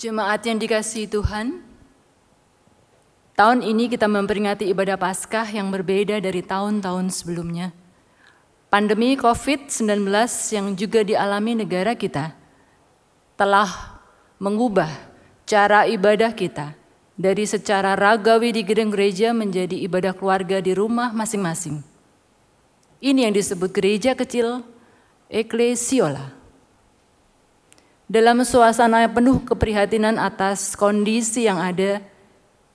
Jemaat yang dikasihi Tuhan, tahun ini kita memperingati ibadah Paskah yang berbeda dari tahun-tahun sebelumnya. Pandemi COVID-19 yang juga dialami negara kita telah mengubah cara ibadah kita dari secara ragawi di gedung gereja menjadi ibadah keluarga di rumah masing-masing. Ini yang disebut gereja kecil, eklesiola. Dalam suasana penuh keprihatinan atas kondisi yang ada,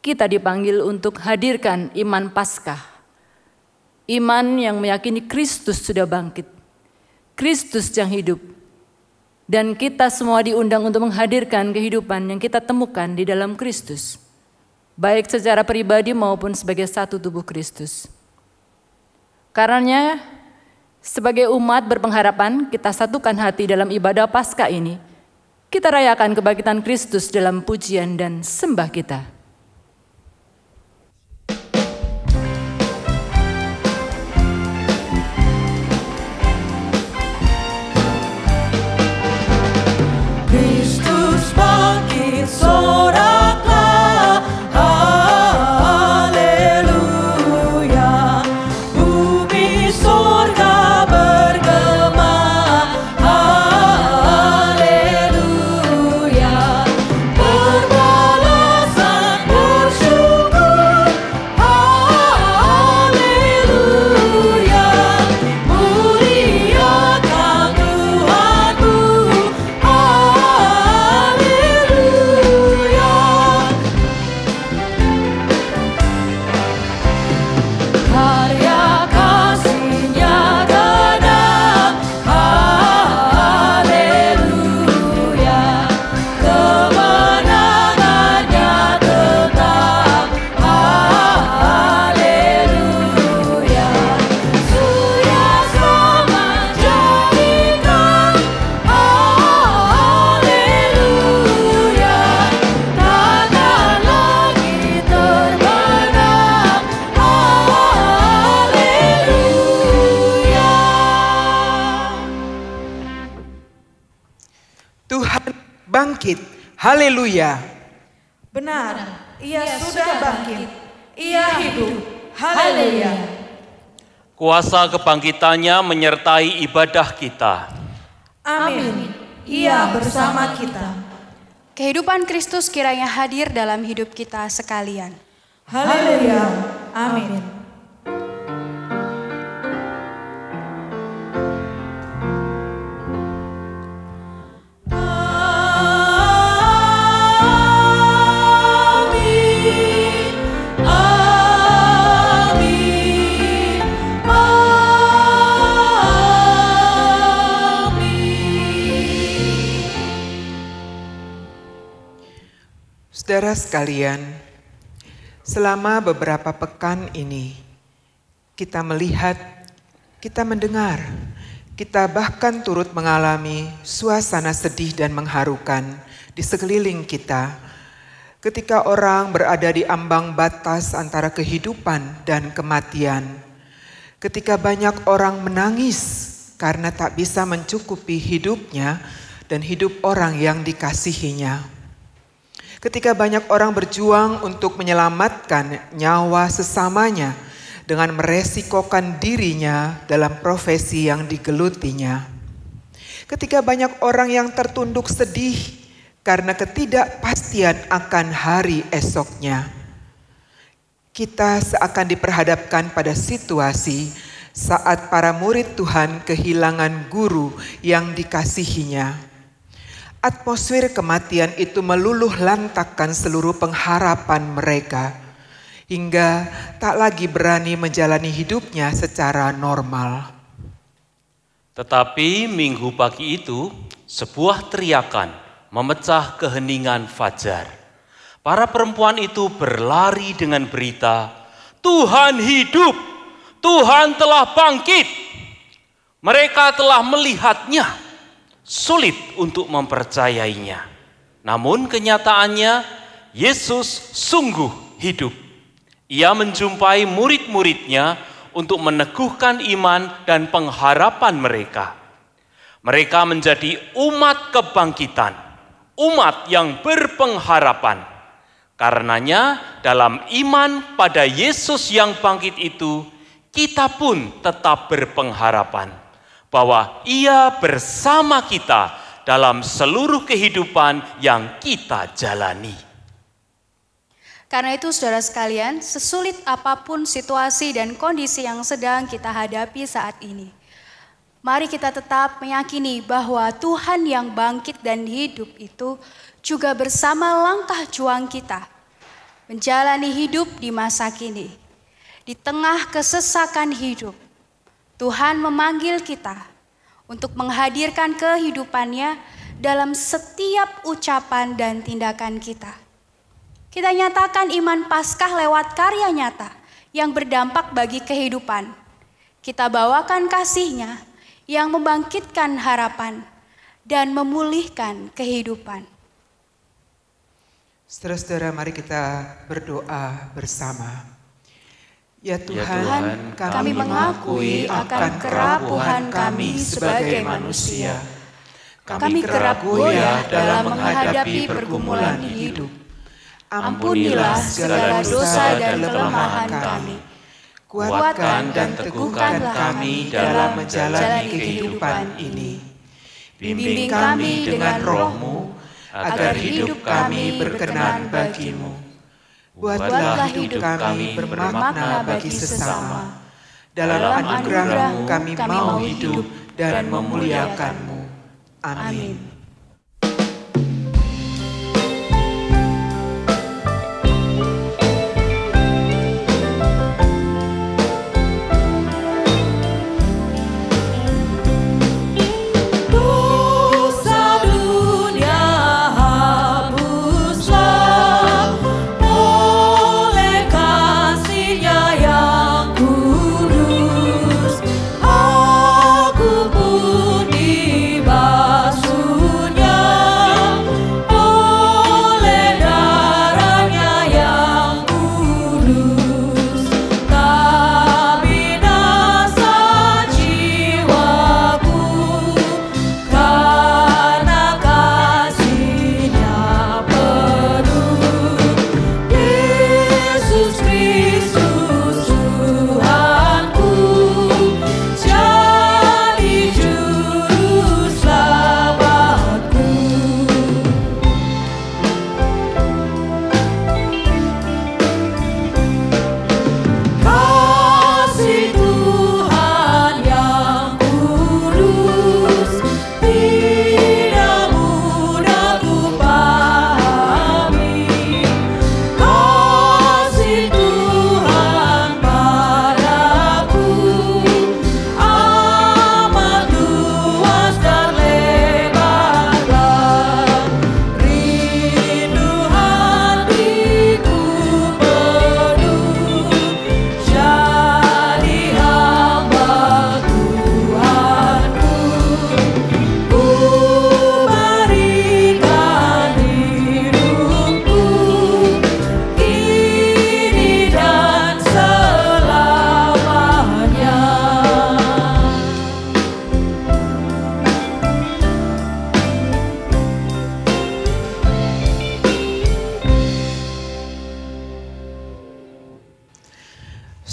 kita dipanggil untuk hadirkan iman Paskah. Iman yang meyakini Kristus sudah bangkit, Kristus yang hidup. Dan kita semua diundang untuk menghadirkan kehidupan yang kita temukan di dalam Kristus, baik secara pribadi maupun sebagai satu tubuh Kristus. Karenanya, sebagai umat berpengharapan, kita satukan hati dalam ibadah Paskah ini. Kita rayakan kebangkitan Kristus dalam pujian dan sembah kita. Kristus bangkit, soraklah, haleluya. Bumi surga bergema, haleluya. Berbalasan bersyukur, haleluya. Muliakan Tuhanmu, haleluya. Karya kasih-Nya genap, haleluya. Kemenangan-Nya tetap, haleluya. Surya selamat jadikan, haleluya. Takkan lagi terbenam, haleluya. Tuhan bangkit, haleluya. Benar, Ia sudah bangkit, Ia hidup, haleluya. Kuasa kebangkitannya menyertai ibadah kita. Amin, Ia bersama kita. Kehidupan Kristus kiranya hadir dalam hidup kita sekalian. Haleluya, amin. Amin, amin, amin. Saudara sekalian, selama beberapa pekan ini, kita melihat, kita mendengar, kita bahkan turut mengalami suasana sedih dan mengharukan di sekeliling kita ketika orang berada di ambang batas antara kehidupan dan kematian. Ketika banyak orang menangis karena tak bisa mencukupi hidupnya dan hidup orang yang dikasihinya. Ketika banyak orang berjuang untuk menyelamatkan nyawa sesamanya dengan meresikokan dirinya dalam profesi yang digelutinya. Ketika banyak orang yang tertunduk sedih karena ketidakpastian akan hari esoknya. Kita seakan diperhadapkan pada situasi saat para murid Tuhan kehilangan guru yang dikasihinya. Atmosfer kematian itu meluluh lantakkan seluruh pengharapan mereka, hingga tak lagi berani menjalani hidupnya secara normal. Tetapi minggu pagi itu, sebuah teriakan memecah keheningan fajar. Para perempuan itu berlari dengan berita, Tuhan hidup, Tuhan telah bangkit. Mereka telah melihatnya, sulit untuk mempercayainya. Namun kenyataannya, Yesus sungguh hidup. Ia menjumpai murid-muridnya untuk meneguhkan iman dan pengharapan mereka. Mereka menjadi umat kebangkitan, umat yang berpengharapan. Karenanya dalam iman pada Yesus yang bangkit itu, kita pun tetap berpengharapan bahwa Ia bersama kita dalam seluruh kehidupan yang kita jalani. Karena itu saudara sekalian, sesulit apapun situasi dan kondisi yang sedang kita hadapi saat ini, mari kita tetap meyakini bahwa Tuhan yang bangkit dan hidup itu juga bersama langkah juang kita menjalani hidup di masa kini. Di tengah kesesakan hidup, Tuhan memanggil kita untuk menghadirkan kehidupannya dalam setiap ucapan dan tindakan kita. Kita nyatakan iman Paskah lewat karya nyata yang berdampak bagi kehidupan. Kita bawakan kasih-Nya yang membangkitkan harapan dan memulihkan kehidupan. Saudara-saudara, mari kita berdoa bersama. Ya Tuhan, kami mengakui akan kerapuhan kami sebagai manusia. Kami kerap goyah dalam menghadapi pergumulan hidup. Ampunilah segala dosa dan kelemahan kami. Kuatkan dan teguhkan kami dalam menjalani kehidupan ini. Bimbing kami dengan Roh-Mu, agar hidup kami berkenan bagi-Mu. buatlah hidup kami bermakna bagi sesama. Dalam anugerah-Mu kami mau hidup dan memuliakan-Mu. Amin.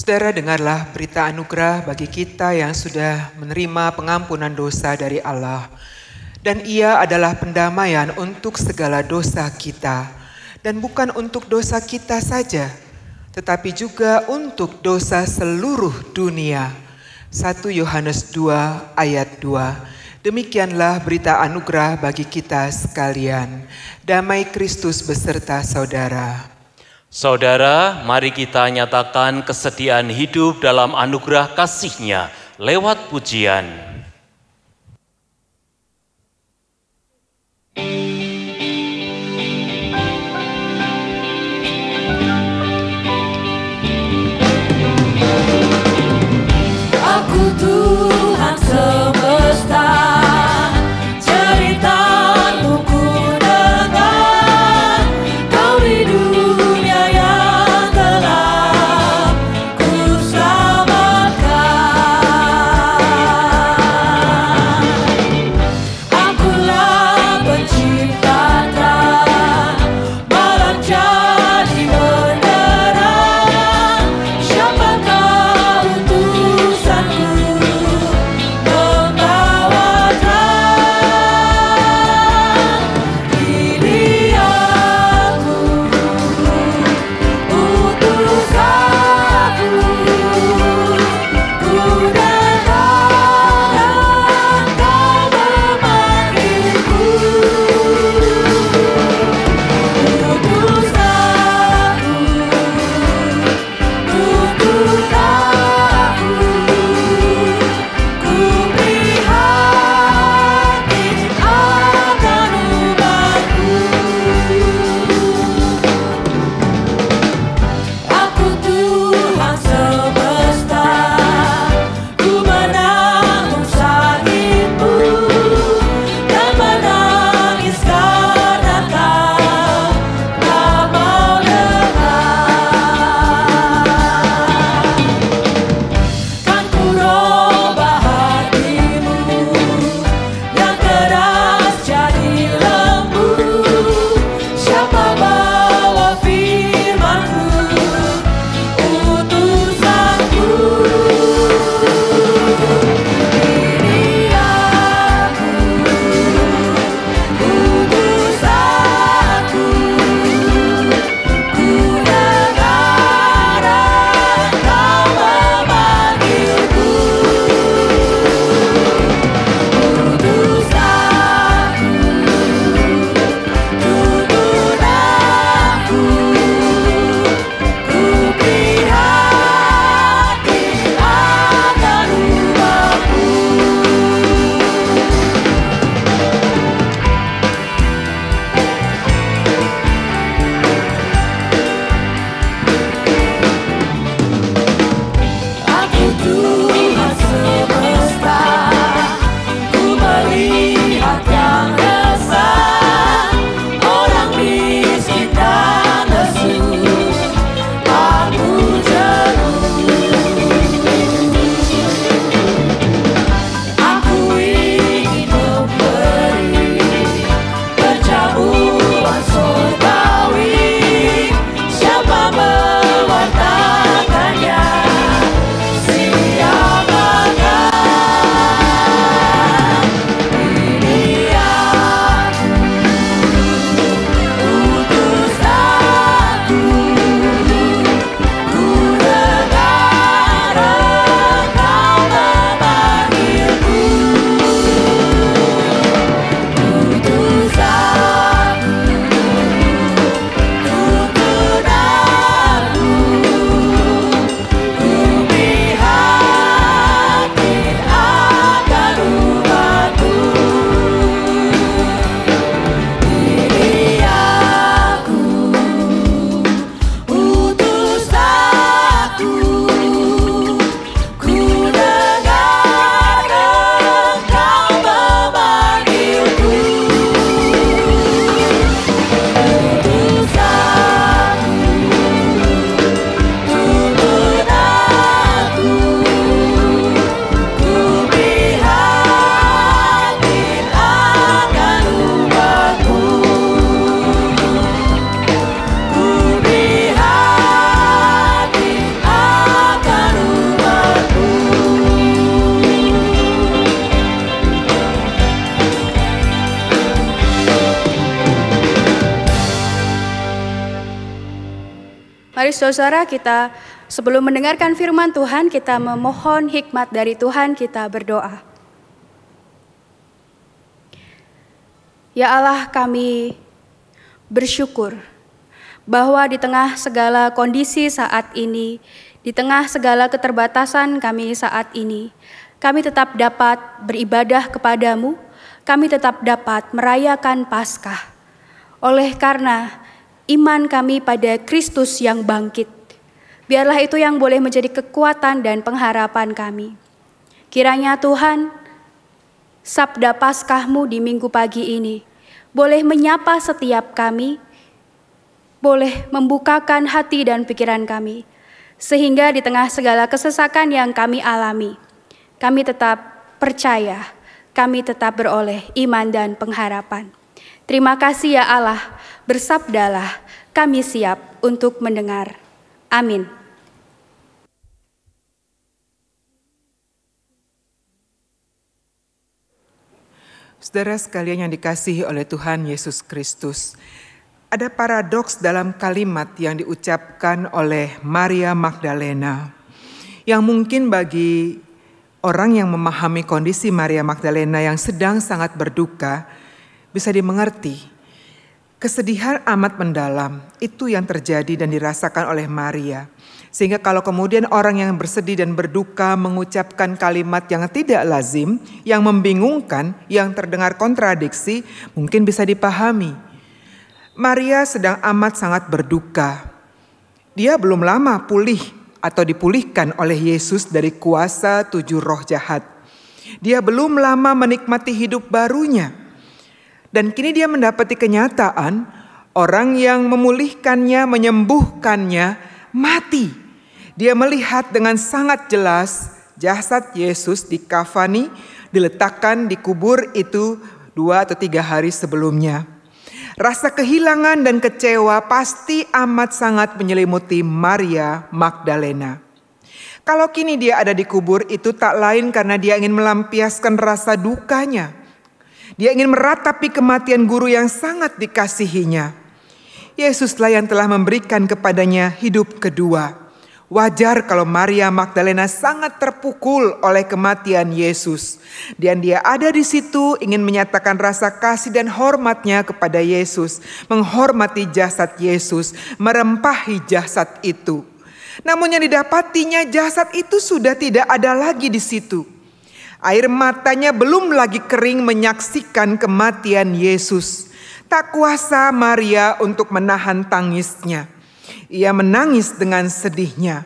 Saudara, dengarlah berita anugerah bagi kita yang sudah menerima pengampunan dosa dari Allah. Dan Ia adalah pendamaian untuk segala dosa kita. Dan bukan untuk dosa kita saja, tetapi juga untuk dosa seluruh dunia. 1 Yohanes 2 ayat 2. Demikianlah berita anugerah bagi kita sekalian. Damai Kristus beserta saudara. Saudara, mari kita nyatakan kesediaan hidup dalam anugerah kasih-Nya lewat pujian. Aku Tuhan semesta, cerita-Mu ku dengar, Kau di dunia yang telah ku selamatkan. Mari saudara kita sebelum mendengarkan firman Tuhan, kita memohon hikmat dari Tuhan, kita berdoa. Ya Allah, kami bersyukur bahwa di tengah segala kondisi saat ini, di tengah segala keterbatasan kami saat ini, kami tetap dapat beribadah kepadamu, kami tetap dapat merayakan Paskah. Oleh karena iman kami pada Kristus yang bangkit, biarlah itu yang boleh menjadi kekuatan dan pengharapan kami. Kiranya Tuhan, sabda Paskah-Mu di minggu pagi ini boleh menyapa setiap kami, boleh membukakan hati dan pikiran kami, sehingga di tengah segala kesesakan yang kami alami, kami tetap percaya, kami tetap beroleh iman dan pengharapan. Terima kasih ya Allah, bersabdalah, kami siap untuk mendengar. Amin. Saudara sekalian yang dikasihi oleh Tuhan Yesus Kristus, ada paradoks dalam kalimat yang diucapkan oleh Maria Magdalena, yang mungkin bagi orang yang memahami kondisi Maria Magdalena yang sedang sangat berduka, bisa dimengerti. Kesedihan amat mendalam itu yang terjadi dan dirasakan oleh Maria. Sehingga kalau kemudian orang yang bersedih dan berduka mengucapkan kalimat yang tidak lazim, yang membingungkan, yang terdengar kontradiksi, mungkin bisa dipahami. Maria sedang amat sangat berduka. Dia belum lama pulih atau dipulihkan oleh Yesus dari kuasa 7 roh jahat. Dia belum lama menikmati hidup barunya. Dan kini dia mendapati kenyataan orang yang memulihkannya, menyembuhkannya, mati. Dia melihat dengan sangat jelas jasad Yesus dikafani, diletakkan di kubur itu 2 atau 3 hari sebelumnya. Rasa kehilangan dan kecewa pasti amat sangat menyelimuti Maria Magdalena. Kalau kini dia ada di kubur itu tak lain karena dia ingin melampiaskan rasa dukanya. Dia ingin meratapi kematian guru yang sangat dikasihinya. Yesuslah yang telah memberikan kepadanya hidup kedua. Wajar kalau Maria Magdalena sangat terpukul oleh kematian Yesus. Dan dia ada di situ ingin menyatakan rasa kasih dan hormatnya kepada Yesus. Menghormati jasad Yesus, merempahi jasad itu. Namun yang didapatinya jasad itu sudah tidak ada lagi di situ. Air matanya belum lagi kering menyaksikan kematian Yesus. Tak kuasa Maria untuk menahan tangisnya. Ia menangis dengan sedihnya.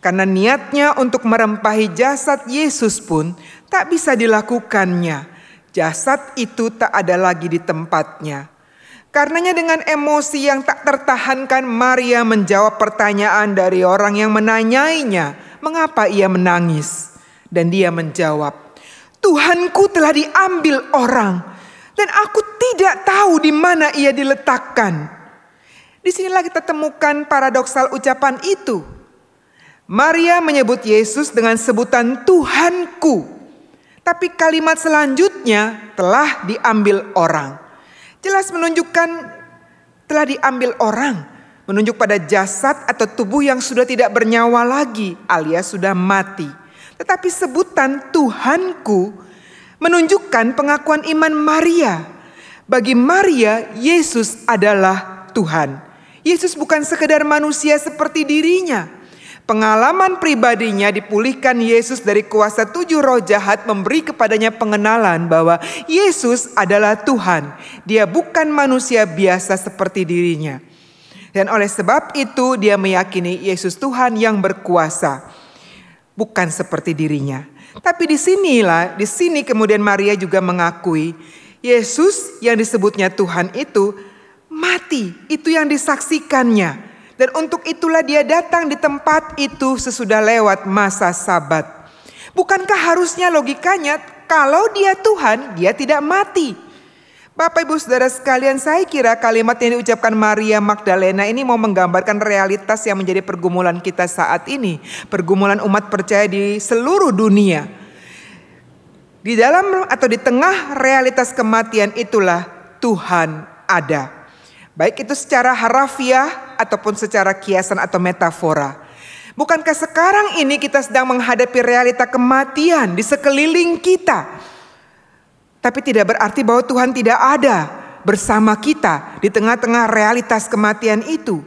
Karena niatnya untuk merempahi jasad Yesus pun tak bisa dilakukannya. Jasad itu tak ada lagi di tempatnya. Karenanya dengan emosi yang tak tertahankan Maria menjawab pertanyaan dari orang yang menanyainya. Mengapa ia menangis? Dan dia menjawab, Tuhanku telah diambil orang dan aku tidak tahu di mana ia diletakkan. Disinilah kita temukan paradoksal ucapan itu. Maria menyebut Yesus dengan sebutan Tuhanku. Tapi kalimat selanjutnya telah diambil orang. Jelas menunjukkan telah diambil orang. Menunjuk pada jasad atau tubuh yang sudah tidak bernyawa lagi alias sudah mati. Tetapi sebutan Tuhanku menunjukkan pengakuan iman Maria. Bagi Maria, Yesus adalah Tuhan. Yesus bukan sekedar manusia seperti dirinya. Pengalaman pribadinya dipulihkan Yesus dari kuasa 7 roh jahat memberi kepadanya pengenalan bahwa Yesus adalah Tuhan. Dia bukan manusia biasa seperti dirinya. Dan oleh sebab itu dia meyakini Yesus Tuhan yang berkuasa. Bukan seperti dirinya. Tapi di sini kemudian Maria juga mengakui Yesus yang disebutnya Tuhan itu mati. Itu yang disaksikannya. Dan untuk itulah dia datang di tempat itu sesudah lewat masa Sabat. Bukankah harusnya logikanya kalau dia Tuhan, dia tidak mati? Bapak Ibu Saudara sekalian, saya kira kalimat yang diucapkan Maria Magdalena ini mau menggambarkan realitas yang menjadi pergumulan kita saat ini. Pergumulan umat percaya di seluruh dunia. Di dalam atau di tengah realitas kematian itulah Tuhan ada. Baik itu secara harafiah ataupun secara kiasan atau metafora. Bukankah sekarang ini kita sedang menghadapi realita kematian di sekeliling kita? Tapi tidak berarti bahwa Tuhan tidak ada bersama kita di tengah-tengah realitas kematian itu.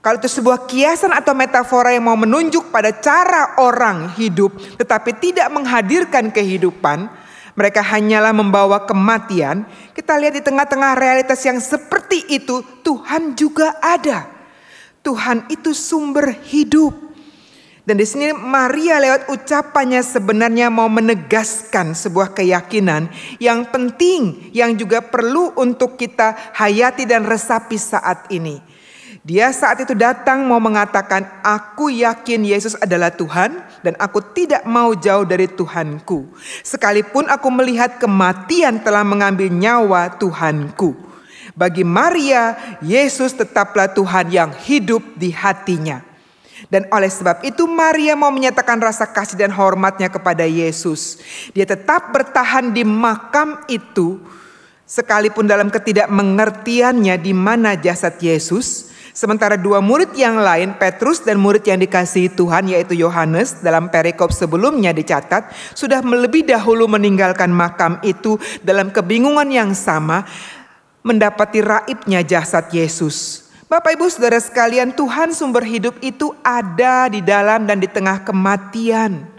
Kalau itu sebuah kiasan atau metafora yang mau menunjuk pada cara orang hidup tetapi tidak menghadirkan kehidupan, mereka hanyalah membawa kematian. Kita lihat di tengah-tengah realitas yang seperti itu, Tuhan juga ada. Tuhan itu sumber hidup. Dan di sini Maria lewat ucapannya sebenarnya mau menegaskan sebuah keyakinan yang penting, yang juga perlu untuk kita hayati dan resapi saat ini. Dia saat itu datang mau mengatakan, aku yakin Yesus adalah Tuhan dan aku tidak mau jauh dari Tuhanku. Sekalipun aku melihat kematian telah mengambil nyawa Tuhanku. Bagi Maria, Yesus tetaplah Tuhan yang hidup di hatinya. Dan oleh sebab itu Maria mau menyatakan rasa kasih dan hormatnya kepada Yesus. Dia tetap bertahan di makam itu sekalipun dalam ketidakmengertiannya di mana jasad Yesus. Sementara dua murid yang lain, Petrus dan murid yang dikasihi Tuhan yaitu Yohanes, dalam perikop sebelumnya dicatat sudah lebih dahulu meninggalkan makam itu dalam kebingungan yang sama mendapati raibnya jasad Yesus. Bapak Ibu Saudara sekalian, Tuhan sumber hidup itu ada di dalam dan di tengah kematian.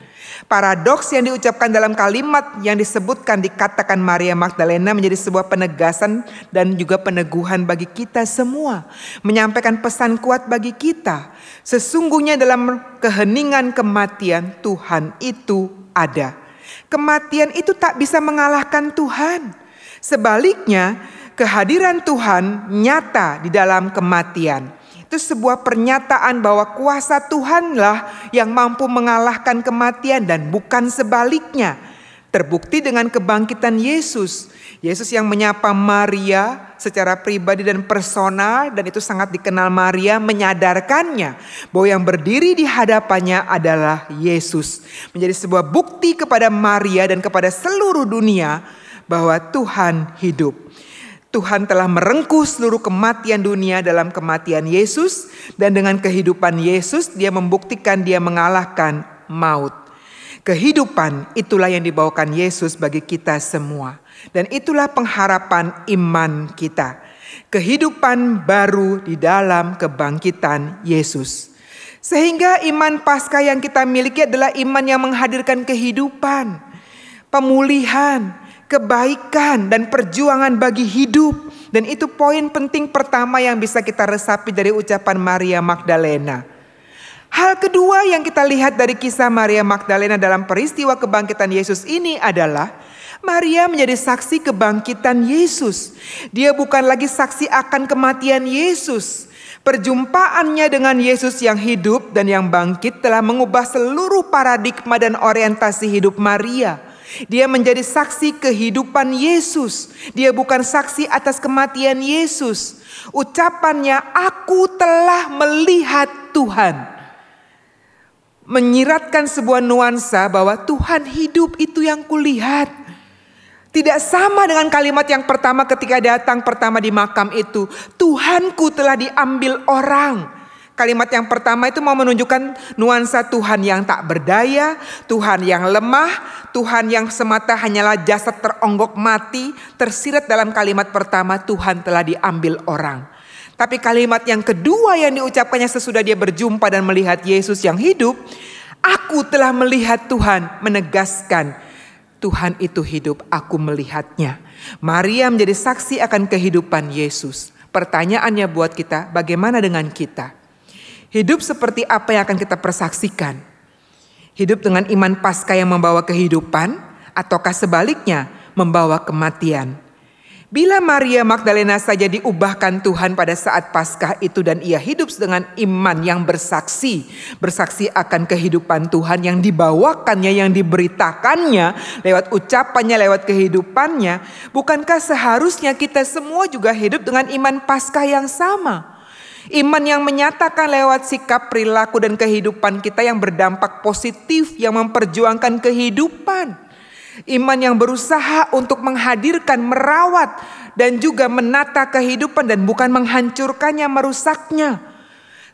Paradoks yang diucapkan dalam kalimat yang disebutkan dikatakan Maria Magdalena menjadi sebuah penegasan dan juga peneguhan bagi kita semua. Menyampaikan pesan kuat bagi kita. Sesungguhnya dalam keheningan kematian Tuhan itu ada. Kematian itu tak bisa mengalahkan Tuhan. Sebaliknya kehadiran Tuhan nyata di dalam kematian. Itu sebuah pernyataan bahwa kuasa Tuhanlah yang mampu mengalahkan kematian dan bukan sebaliknya. Terbukti dengan kebangkitan Yesus. Yesus yang menyapa Maria secara pribadi dan personal, dan itu sangat dikenal Maria, menyadarkannya bahwa yang berdiri di hadapannya adalah Yesus. Menjadi sebuah bukti kepada Maria dan kepada seluruh dunia bahwa Tuhan hidup. Tuhan telah merengkuh seluruh kematian dunia dalam kematian Yesus. Dan dengan kehidupan Yesus dia membuktikan dia mengalahkan maut. Kehidupan itulah yang dibawakan Yesus bagi kita semua. Dan itulah pengharapan iman kita. Kehidupan baru di dalam kebangkitan Yesus. Sehingga iman Paskah yang kita miliki adalah iman yang menghadirkan kehidupan, pemulihan, kebaikan dan perjuangan bagi hidup. Dan itu poin penting pertama yang bisa kita resapi dari ucapan Maria Magdalena. Hal kedua yang kita lihat dari kisah Maria Magdalena dalam peristiwa kebangkitan Yesus ini adalah Maria menjadi saksi kebangkitan Yesus. Dia bukan lagi saksi akan kematian Yesus. Perjumpaannya dengan Yesus yang hidup dan yang bangkit telah mengubah seluruh paradigma dan orientasi hidup Maria. Dia menjadi saksi kehidupan Yesus. Dia bukan saksi atas kematian Yesus. Ucapannya, aku telah melihat Tuhan, menyiratkan sebuah nuansa bahwa Tuhan hidup itu yang kulihat. Tidak sama dengan kalimat yang pertama ketika datang pertama di makam itu. Tuhanku telah diambil orang. Kalimat yang pertama itu mau menunjukkan nuansa Tuhan yang tak berdaya, Tuhan yang lemah, Tuhan yang semata hanyalah jasad teronggok mati. Tersirat dalam kalimat pertama, Tuhan telah diambil orang. Tapi kalimat yang kedua yang diucapkannya sesudah dia berjumpa dan melihat Yesus yang hidup, aku telah melihat Tuhan, menegaskan Tuhan itu hidup, aku melihatnya. Maria menjadi saksi akan kehidupan Yesus. Pertanyaannya buat kita, bagaimana dengan kita? Hidup seperti apa yang akan kita persaksikan? Hidup dengan iman Paskah yang membawa kehidupan, ataukah sebaliknya membawa kematian? Bila Maria Magdalena saja diubahkan Tuhan pada saat Paskah itu dan ia hidup dengan iman yang bersaksi akan kehidupan Tuhan yang dibawakannya, yang diberitakannya lewat ucapannya, lewat kehidupannya, bukankah seharusnya kita semua juga hidup dengan iman Paskah yang sama? Iman yang menyatakan lewat sikap, perilaku dan kehidupan kita yang berdampak positif, yang memperjuangkan kehidupan. Iman yang berusaha untuk menghadirkan, merawat dan juga menata kehidupan dan bukan menghancurkannya, merusaknya.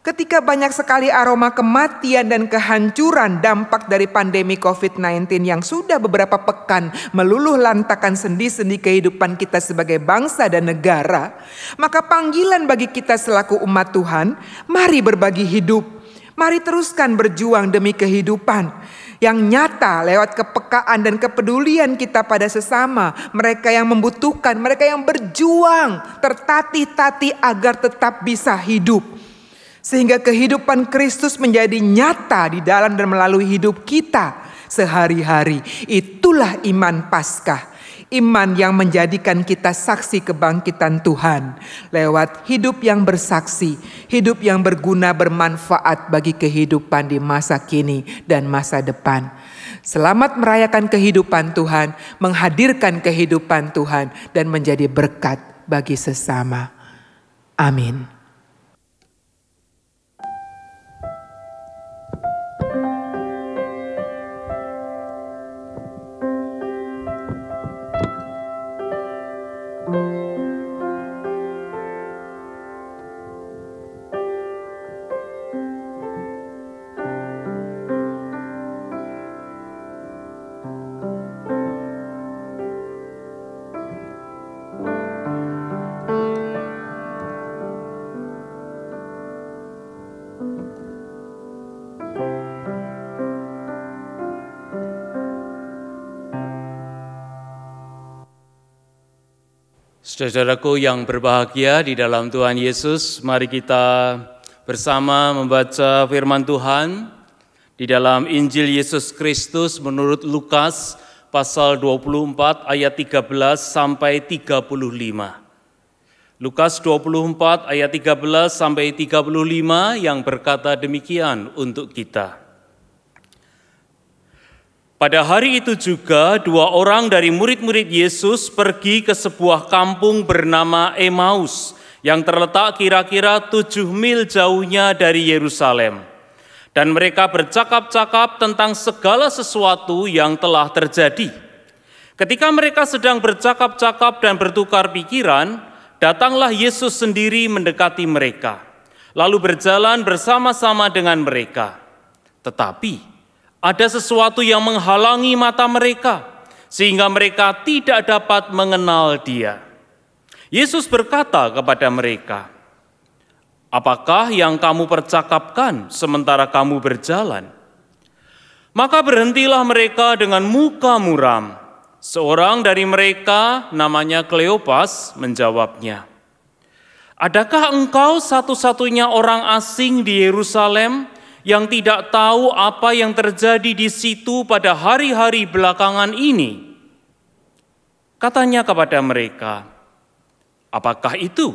Ketika banyak sekali aroma kematian dan kehancuran dampak dari pandemi COVID-19 yang sudah beberapa pekan meluluh lantakan sendi-sendi kehidupan kita sebagai bangsa dan negara, maka panggilan bagi kita selaku umat Tuhan, mari berbagi hidup. Mari teruskan berjuang demi kehidupan yang nyata lewat kepekaan dan kepedulian kita pada sesama, mereka yang membutuhkan, mereka yang berjuang tertatih-tatih agar tetap bisa hidup. Sehingga kehidupan Kristus menjadi nyata di dalam dan melalui hidup kita sehari-hari. Itulah iman Paskah. Iman yang menjadikan kita saksi kebangkitan Tuhan. Lewat hidup yang bersaksi. Hidup yang berguna bermanfaat bagi kehidupan di masa kini dan masa depan. Selamat merayakan kehidupan Tuhan. Menghadirkan kehidupan Tuhan. Dan menjadi berkat bagi sesama. Amin. Saudaraku yang berbahagia di dalam Tuhan Yesus, mari kita bersama membaca firman Tuhan di dalam Injil Yesus Kristus menurut Lukas pasal 24 ayat 13 sampai 35. Lukas 24 ayat 13 sampai 35 yang berkata demikian untuk kita. Pada hari itu juga 2 orang dari murid-murid Yesus pergi ke sebuah kampung bernama Emmaus yang terletak kira-kira 7 mil jauhnya dari Yerusalem. Dan mereka bercakap-cakap tentang segala sesuatu yang telah terjadi. Ketika mereka sedang bercakap-cakap dan bertukar pikiran, datanglah Yesus sendiri mendekati mereka, lalu berjalan bersama-sama dengan mereka. Tetapi ada sesuatu yang menghalangi mata mereka, sehingga mereka tidak dapat mengenal Dia. Yesus berkata kepada mereka, "Apakah yang kamu percakapkan sementara kamu berjalan?" Maka berhentilah mereka dengan muka muram. Seorang dari mereka, namanya Kleopas, menjawabnya, "Adakah engkau satu-satunya orang asing di Yerusalem yang tidak tahu apa yang terjadi di situ pada hari-hari belakangan ini?" Katanya kepada mereka, "Apakah itu?"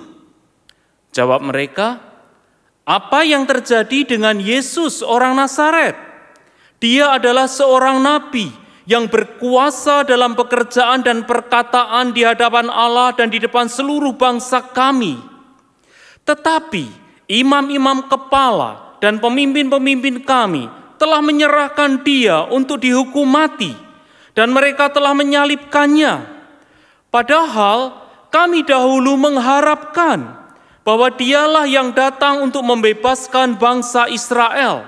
Jawab mereka, "Apa yang terjadi dengan Yesus orang Nazaret? Dia adalah seorang nabi yang berkuasa dalam pekerjaan dan perkataan di hadapan Allah dan di depan seluruh bangsa kami. Tetapi imam-imam kepala dan pemimpin-pemimpin kami telah menyerahkan Dia untuk dihukum mati, dan mereka telah menyalibkannya. Padahal kami dahulu mengharapkan bahwa Dialah yang datang untuk membebaskan bangsa Israel.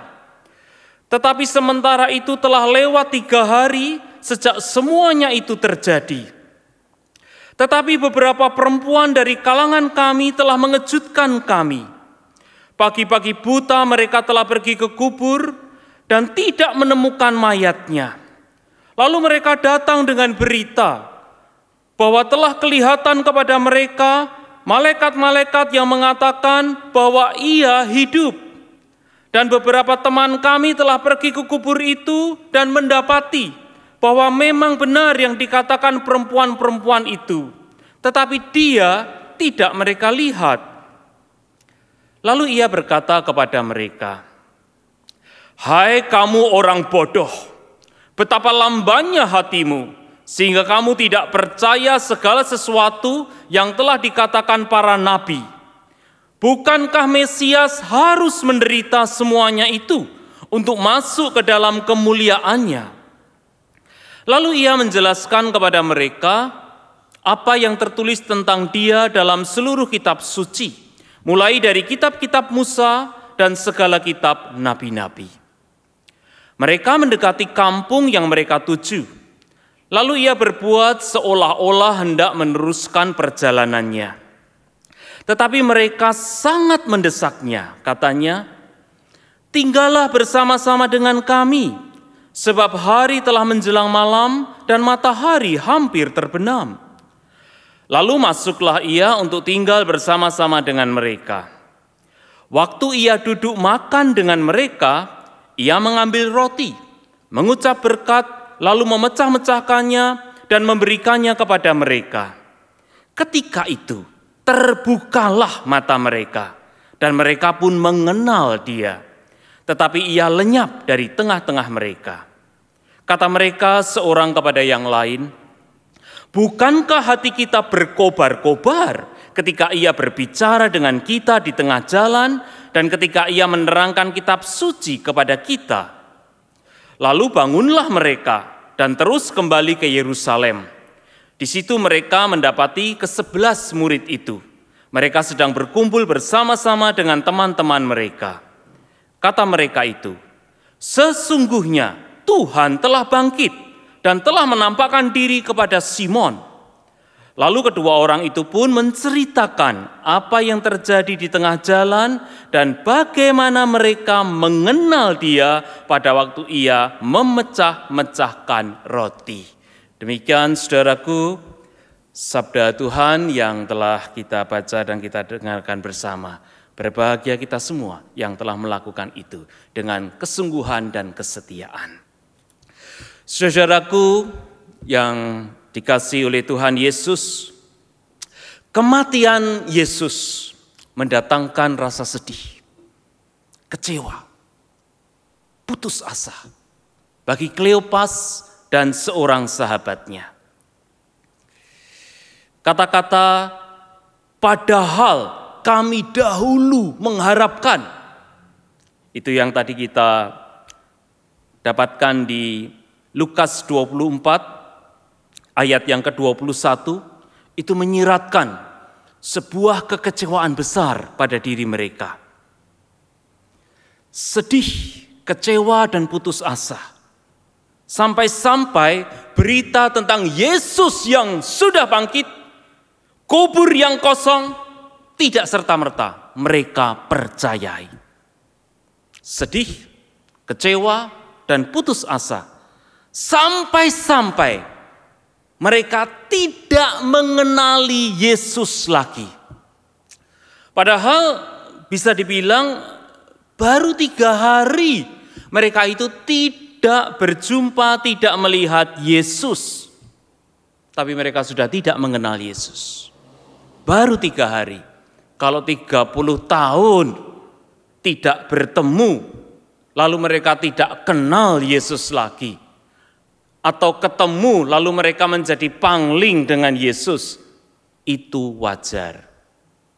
Tetapi sementara itu telah lewat 3 hari sejak semuanya itu terjadi. Tetapi beberapa perempuan dari kalangan kami telah mengejutkan kami. Pagi-pagi buta mereka telah pergi ke kubur dan tidak menemukan mayatnya. Lalu mereka datang dengan berita bahwa telah kelihatan kepada mereka malaikat-malaikat yang mengatakan bahwa Ia hidup. Dan beberapa teman kami telah pergi ke kubur itu dan mendapati bahwa memang benar yang dikatakan perempuan-perempuan itu. Tetapi Dia tidak mereka lihat." Lalu Ia berkata kepada mereka, "Hai kamu orang bodoh, betapa lambannya hatimu, sehingga kamu tidak percaya segala sesuatu yang telah dikatakan para nabi. Bukankah Mesias harus menderita semuanya itu untuk masuk ke dalam kemuliaannya?" Lalu Ia menjelaskan kepada mereka apa yang tertulis tentang Dia dalam seluruh kitab suci, mulai dari kitab-kitab Musa dan segala kitab nabi-nabi. Mereka mendekati kampung yang mereka tuju. Lalu ia berbuat seolah-olah hendak meneruskan perjalanannya. Tetapi mereka sangat mendesaknya, katanya, "Tinggallah bersama-sama dengan kami, sebab hari telah menjelang malam dan matahari hampir terbenam." Lalu masuklah ia untuk tinggal bersama-sama dengan mereka. Waktu ia duduk makan dengan mereka, ia mengambil roti, mengucap berkat, lalu memecah-mecahkannya dan memberikannya kepada mereka. Ketika itu, terbukalah mata mereka, dan mereka pun mengenal dia. Tetapi ia lenyap dari tengah-tengah mereka. Kata mereka seorang kepada yang lain, "Bukankah hati kita berkobar-kobar ketika ia berbicara dengan kita di tengah jalan dan ketika ia menerangkan kitab suci kepada kita?" Lalu bangunlah mereka dan terus kembali ke Yerusalem. Di situ mereka mendapati ke-11 murid itu. Mereka sedang berkumpul bersama-sama dengan teman-teman mereka. Kata mereka itu, "Sesungguhnya Tuhan telah bangkit dan telah menampakkan diri kepada Simon." Lalu kedua orang itu pun menceritakan apa yang terjadi di tengah jalan dan bagaimana mereka mengenal dia pada waktu ia memecah-mecahkan roti. Demikian saudaraku, sabda Tuhan yang telah kita baca dan kita dengarkan bersama. Berbahagia kita semua yang telah melakukan itu dengan kesungguhan dan kesetiaan. Saudaraku yang dikasihi oleh Tuhan Yesus, kematian Yesus mendatangkan rasa sedih, kecewa, putus asa bagi Kleopas dan seorang sahabatnya. Kata-kata "padahal kami dahulu mengharapkan", itu yang tadi kita dapatkan di Lukas 24 ayat yang ke-21, itu menyiratkan sebuah kekecewaan besar pada diri mereka. Sedih, kecewa dan putus asa. Sampai-sampai berita tentang Yesus yang sudah bangkit, kubur yang kosong, tidak serta-merta mereka percayai. Sedih, kecewa, dan putus asa. Sampai-sampai mereka tidak mengenali Yesus lagi. Padahal bisa dibilang baru 3 hari mereka itu tidak berjumpa, tidak melihat Yesus. Tapi mereka sudah tidak mengenal Yesus. Baru 3 hari. Kalau 30 tahun tidak bertemu, lalu mereka tidak kenal Yesus lagi. Atau ketemu lalu mereka menjadi pangling dengan Yesus, itu wajar.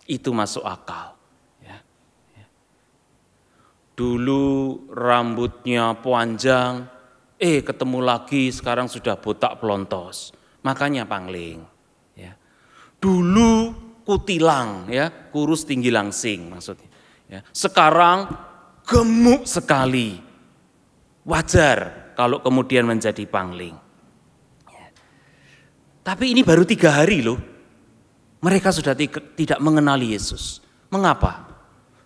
Itu masuk akal. Dulu rambutnya panjang, ketemu lagi sekarang sudah botak pelontos. Makanya pangling. Dulu kutilang, kurus tinggi langsing maksudnya. Sekarang gemuk sekali. Wajar kalau kemudian menjadi pangling. Tapi ini baru 3 hari loh. Mereka sudah tidak mengenali Yesus. Mengapa?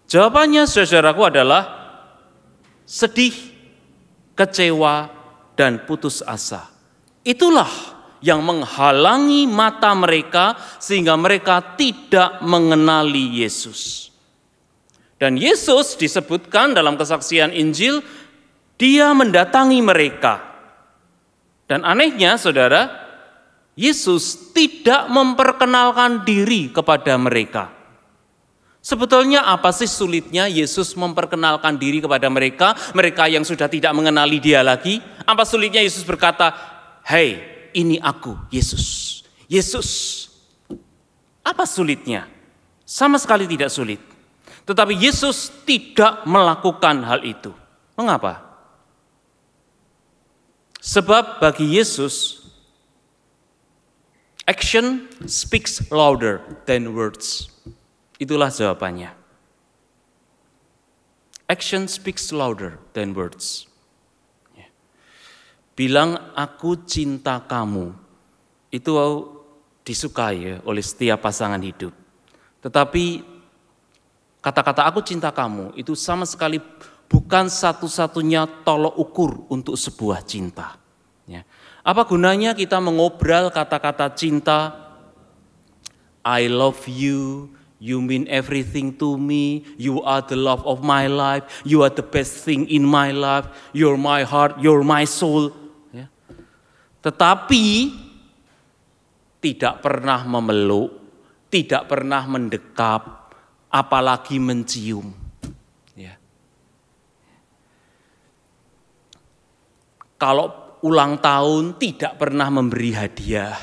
Jawabannya saudaraku adalah sedih, kecewa, dan putus asa. Itulah yang menghalangi mata mereka sehingga mereka tidak mengenali Yesus. Dan Yesus disebutkan dalam kesaksian Injil, dia mendatangi mereka. Dan anehnya saudara, Yesus tidak memperkenalkan diri kepada mereka. Sebetulnya apa sih sulitnya Yesus memperkenalkan diri kepada mereka, mereka yang sudah tidak mengenali dia lagi? Apa sulitnya Yesus berkata, "Hei, ini aku, Yesus." Yesus. Apa sulitnya? Sama sekali tidak sulit. Tetapi Yesus tidak melakukan hal itu. Mengapa? Sebab bagi Yesus, action speaks louder than words. Itulah jawabannya. Action speaks louder than words. Bilang aku cinta kamu, itu disukai oleh setiap pasangan hidup. Tetapi kata-kata aku cinta kamu itu sama sekali bukan satu-satunya tolok ukur untuk sebuah cinta. Apa gunanya kita mengobral kata-kata cinta, I love you, you mean everything to me, you are the love of my life, you are the best thing in my life, you're my heart, you're my soul. Tetapi tidak pernah memeluk, tidak pernah mendekap, apalagi mencium. Kalau ulang tahun tidak pernah memberi hadiah.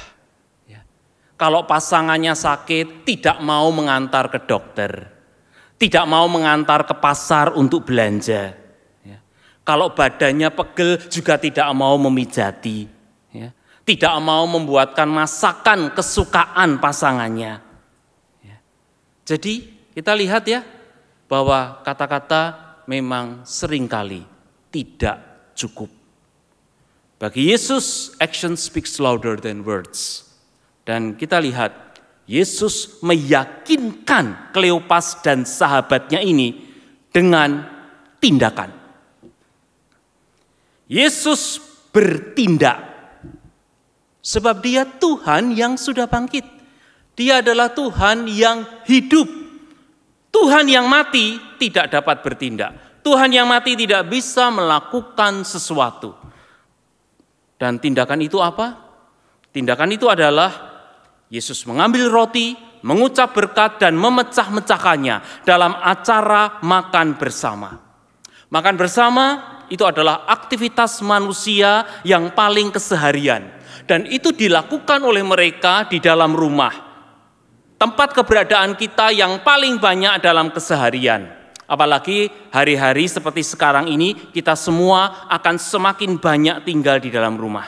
Kalau pasangannya sakit tidak mau mengantar ke dokter. Tidak mau mengantar ke pasar untuk belanja. Kalau badannya pegel juga tidak mau memijati. Tidak mau membuatkan masakan kesukaan pasangannya. Jadi kita lihat ya bahwa kata-kata memang seringkali tidak cukup. Bagi Yesus, action speaks louder than words. Dan kita lihat, Yesus meyakinkan Kleopas dan sahabatnya ini dengan tindakan. Yesus bertindak, sebab dia Tuhan yang sudah bangkit. Dia adalah Tuhan yang hidup. Tuhan yang mati tidak dapat bertindak. Tuhan yang mati tidak bisa melakukan sesuatu. Dan tindakan itu apa? Tindakan itu adalah Yesus mengambil roti, mengucap berkat dan memecah-mecahkannya dalam acara makan bersama. Makan bersama itu adalah aktivitas manusia yang paling keseharian. Dan itu dilakukan oleh mereka di dalam rumah. Tempat keberadaan kita yang paling banyak dalam keseharian. Apalagi hari-hari seperti sekarang ini kita semua akan semakin banyak tinggal di dalam rumah.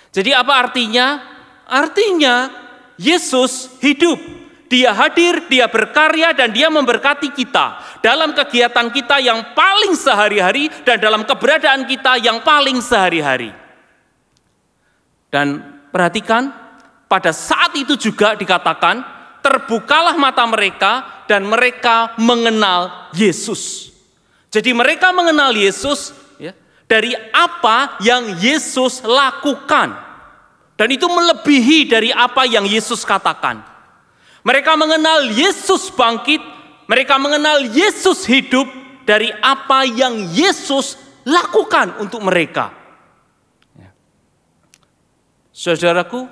Jadi apa artinya? Artinya Yesus hidup. Dia hadir, dia berkarya dan dia memberkati kita. Dalam kegiatan kita yang paling sehari-hari dan dalam keberadaan kita yang paling sehari-hari. Dan perhatikan, pada saat itu juga dikatakan, terbukalah mata mereka dan mereka mengenal Yesus. Jadi mereka mengenal Yesus ya, dari apa yang Yesus lakukan. Dan itu melebihi dari apa yang Yesus katakan. Mereka mengenal Yesus bangkit, mereka mengenal Yesus hidup dari apa yang Yesus lakukan untuk mereka. Saudaraku,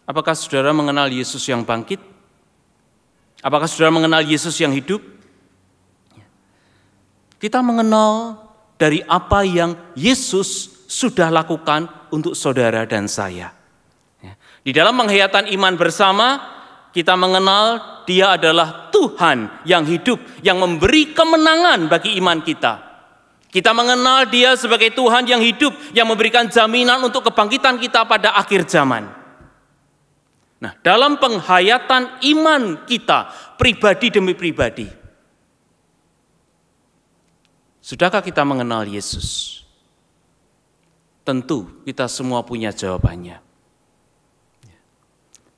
apakah saudara mengenal Yesus yang bangkit? Apakah saudara mengenal Yesus yang hidup? Kita mengenal dari apa yang Yesus sudah lakukan untuk saudara dan saya. Di dalam penghayatan iman bersama, kita mengenal Dia adalah Tuhan yang hidup, yang memberi kemenangan bagi iman kita. Kita mengenal Dia sebagai Tuhan yang hidup, yang memberikan jaminan untuk kebangkitan kita pada akhir zaman. Nah, dalam penghayatan iman kita, pribadi demi pribadi, sudahkah kita mengenal Yesus? Tentu kita semua punya jawabannya.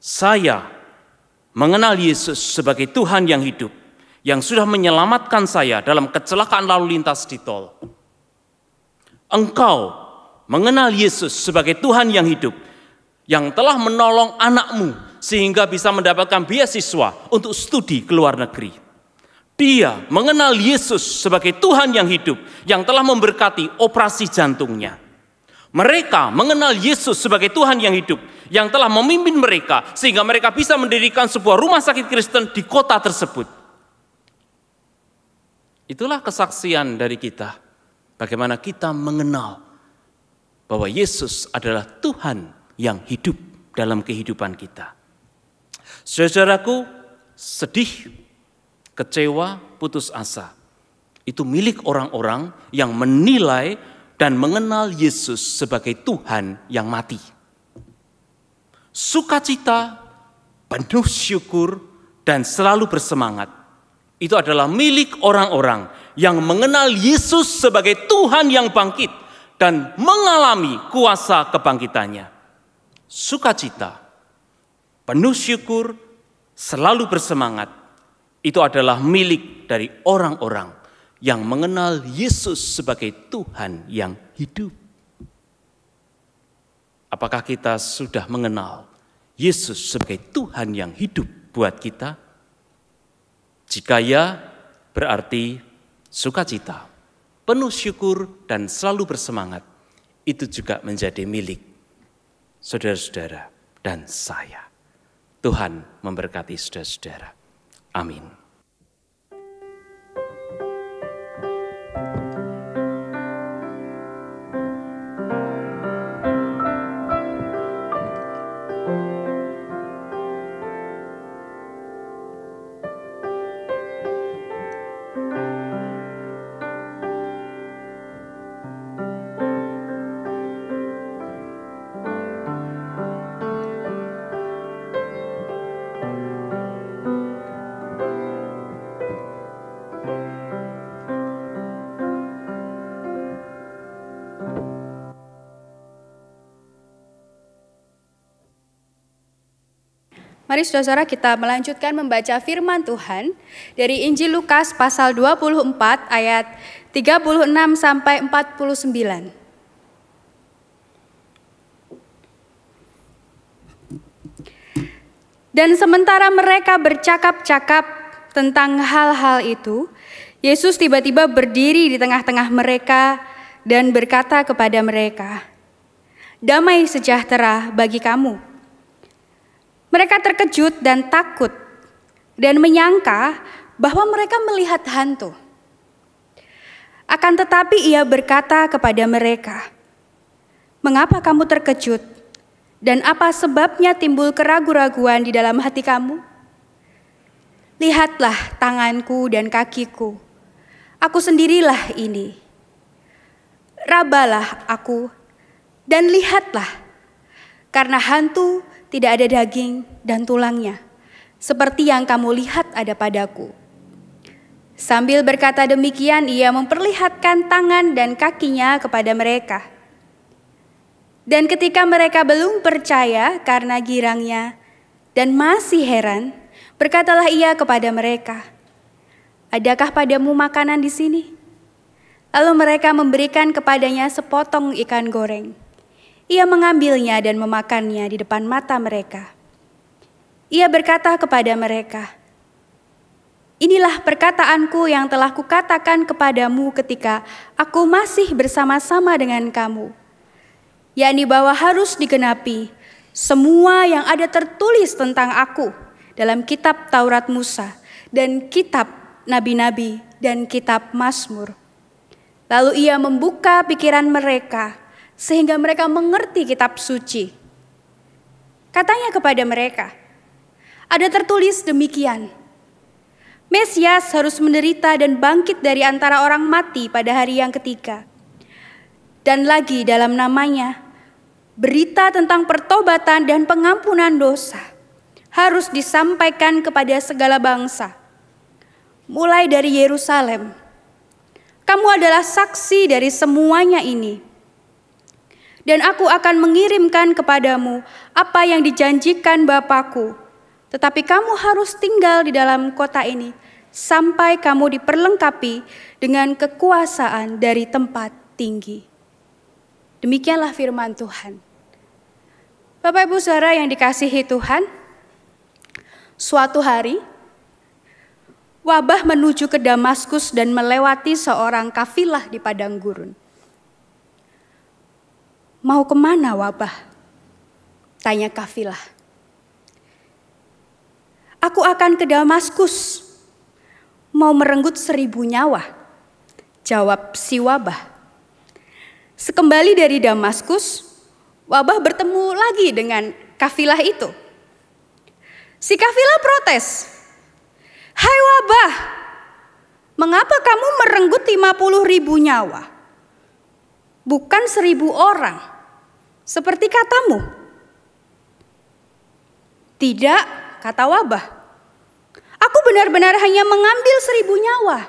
Saya mengenal Yesus sebagai Tuhan yang hidup, yang sudah menyelamatkan saya dalam kecelakaan lalu lintas di tol. Engkau mengenal Yesus sebagai Tuhan yang hidup, yang telah menolong anakmu sehingga bisa mendapatkan beasiswa untuk studi ke luar negeri. Dia mengenal Yesus sebagai Tuhan yang hidup, yang telah memberkati operasi jantungnya. Mereka mengenal Yesus sebagai Tuhan yang hidup, yang telah memimpin mereka sehingga mereka bisa mendirikan sebuah rumah sakit Kristen di kota tersebut. Itulah kesaksian dari kita, bagaimana kita mengenal bahwa Yesus adalah Tuhan yang hidup dalam kehidupan kita. Saudaraku, sedih, kecewa, putus asa, itu milik orang-orang yang menilai dan mengenal Yesus sebagai Tuhan yang mati. Sukacita, penuh syukur, dan selalu bersemangat, itu adalah milik orang-orang yang mengenal Yesus sebagai Tuhan yang bangkit dan mengalami kuasa kebangkitannya. Sukacita, penuh syukur, selalu bersemangat, itu adalah milik dari orang-orang yang mengenal Yesus sebagai Tuhan yang hidup. Apakah kita sudah mengenal Yesus sebagai Tuhan yang hidup buat kita? Jika ya, berarti sukacita, penuh syukur dan selalu bersemangat, itu juga menjadi milik saudara-saudara dan saya. Tuhan memberkati saudara-saudara. Amin. Mari saudara-saudara kita melanjutkan membaca firman Tuhan dari Injil Lukas pasal 24 ayat 36 sampai 49. Dan sementara mereka bercakap-cakap tentang hal-hal itu, Yesus tiba-tiba berdiri di tengah-tengah mereka dan berkata kepada mereka, "Damai sejahtera bagi kamu." Mereka terkejut dan takut dan menyangka bahwa mereka melihat hantu. Akan tetapi ia berkata kepada mereka, "Mengapa kamu terkejut? Dan apa sebabnya timbul keraguan-raguan di dalam hati kamu? Lihatlah tanganku dan kakiku, aku sendirilah ini. Rabalah aku dan lihatlah, karena hantu tidak ada daging dan tulangnya, seperti yang kamu lihat ada padaku." Sambil berkata demikian, ia memperlihatkan tangan dan kakinya kepada mereka. Dan ketika mereka belum percaya karena girangnya dan masih heran, berkatalah ia kepada mereka, "Adakah padamu makanan di sini?" Lalu mereka memberikan kepadanya sepotong ikan goreng. Ia mengambilnya dan memakannya di depan mata mereka. Ia berkata kepada mereka, "Inilah perkataanku yang telah kukatakan kepadamu ketika aku masih bersama-sama dengan kamu, yakni bahwa harus digenapi semua yang ada tertulis tentang aku dalam kitab Taurat Musa dan kitab Nabi-Nabi dan kitab Mazmur." Lalu ia membuka pikiran mereka sehingga mereka mengerti kitab suci. Katanya kepada mereka, "Ada tertulis demikian, Mesias harus menderita dan bangkit dari antara orang mati pada hari yang ketiga. Dan lagi dalam namanya, berita tentang pertobatan dan pengampunan dosa harus disampaikan kepada segala bangsa, mulai dari Yerusalem. Kamu adalah saksi dari semuanya ini. Dan aku akan mengirimkan kepadamu apa yang dijanjikan Bapakku. Tetapi kamu harus tinggal di dalam kota ini sampai kamu diperlengkapi dengan kekuasaan dari tempat tinggi." Demikianlah firman Tuhan. Bapak Ibu Saudara yang dikasihi Tuhan, suatu hari wabah menuju ke Damaskus dan melewati seorang kafilah di padang gurun. "Mau kemana wabah?" tanya kafilah. "Aku akan ke Damaskus, mau merenggut 1000 nyawa," jawab si wabah. Sekembali dari Damaskus, wabah bertemu lagi dengan kafilah itu. Si kafilah protes, "Hai wabah, mengapa kamu merenggut 50.000 nyawa? Bukan 1000 orang seperti katamu." "Tidak," kata wabah, "aku benar-benar hanya mengambil 1000 nyawa.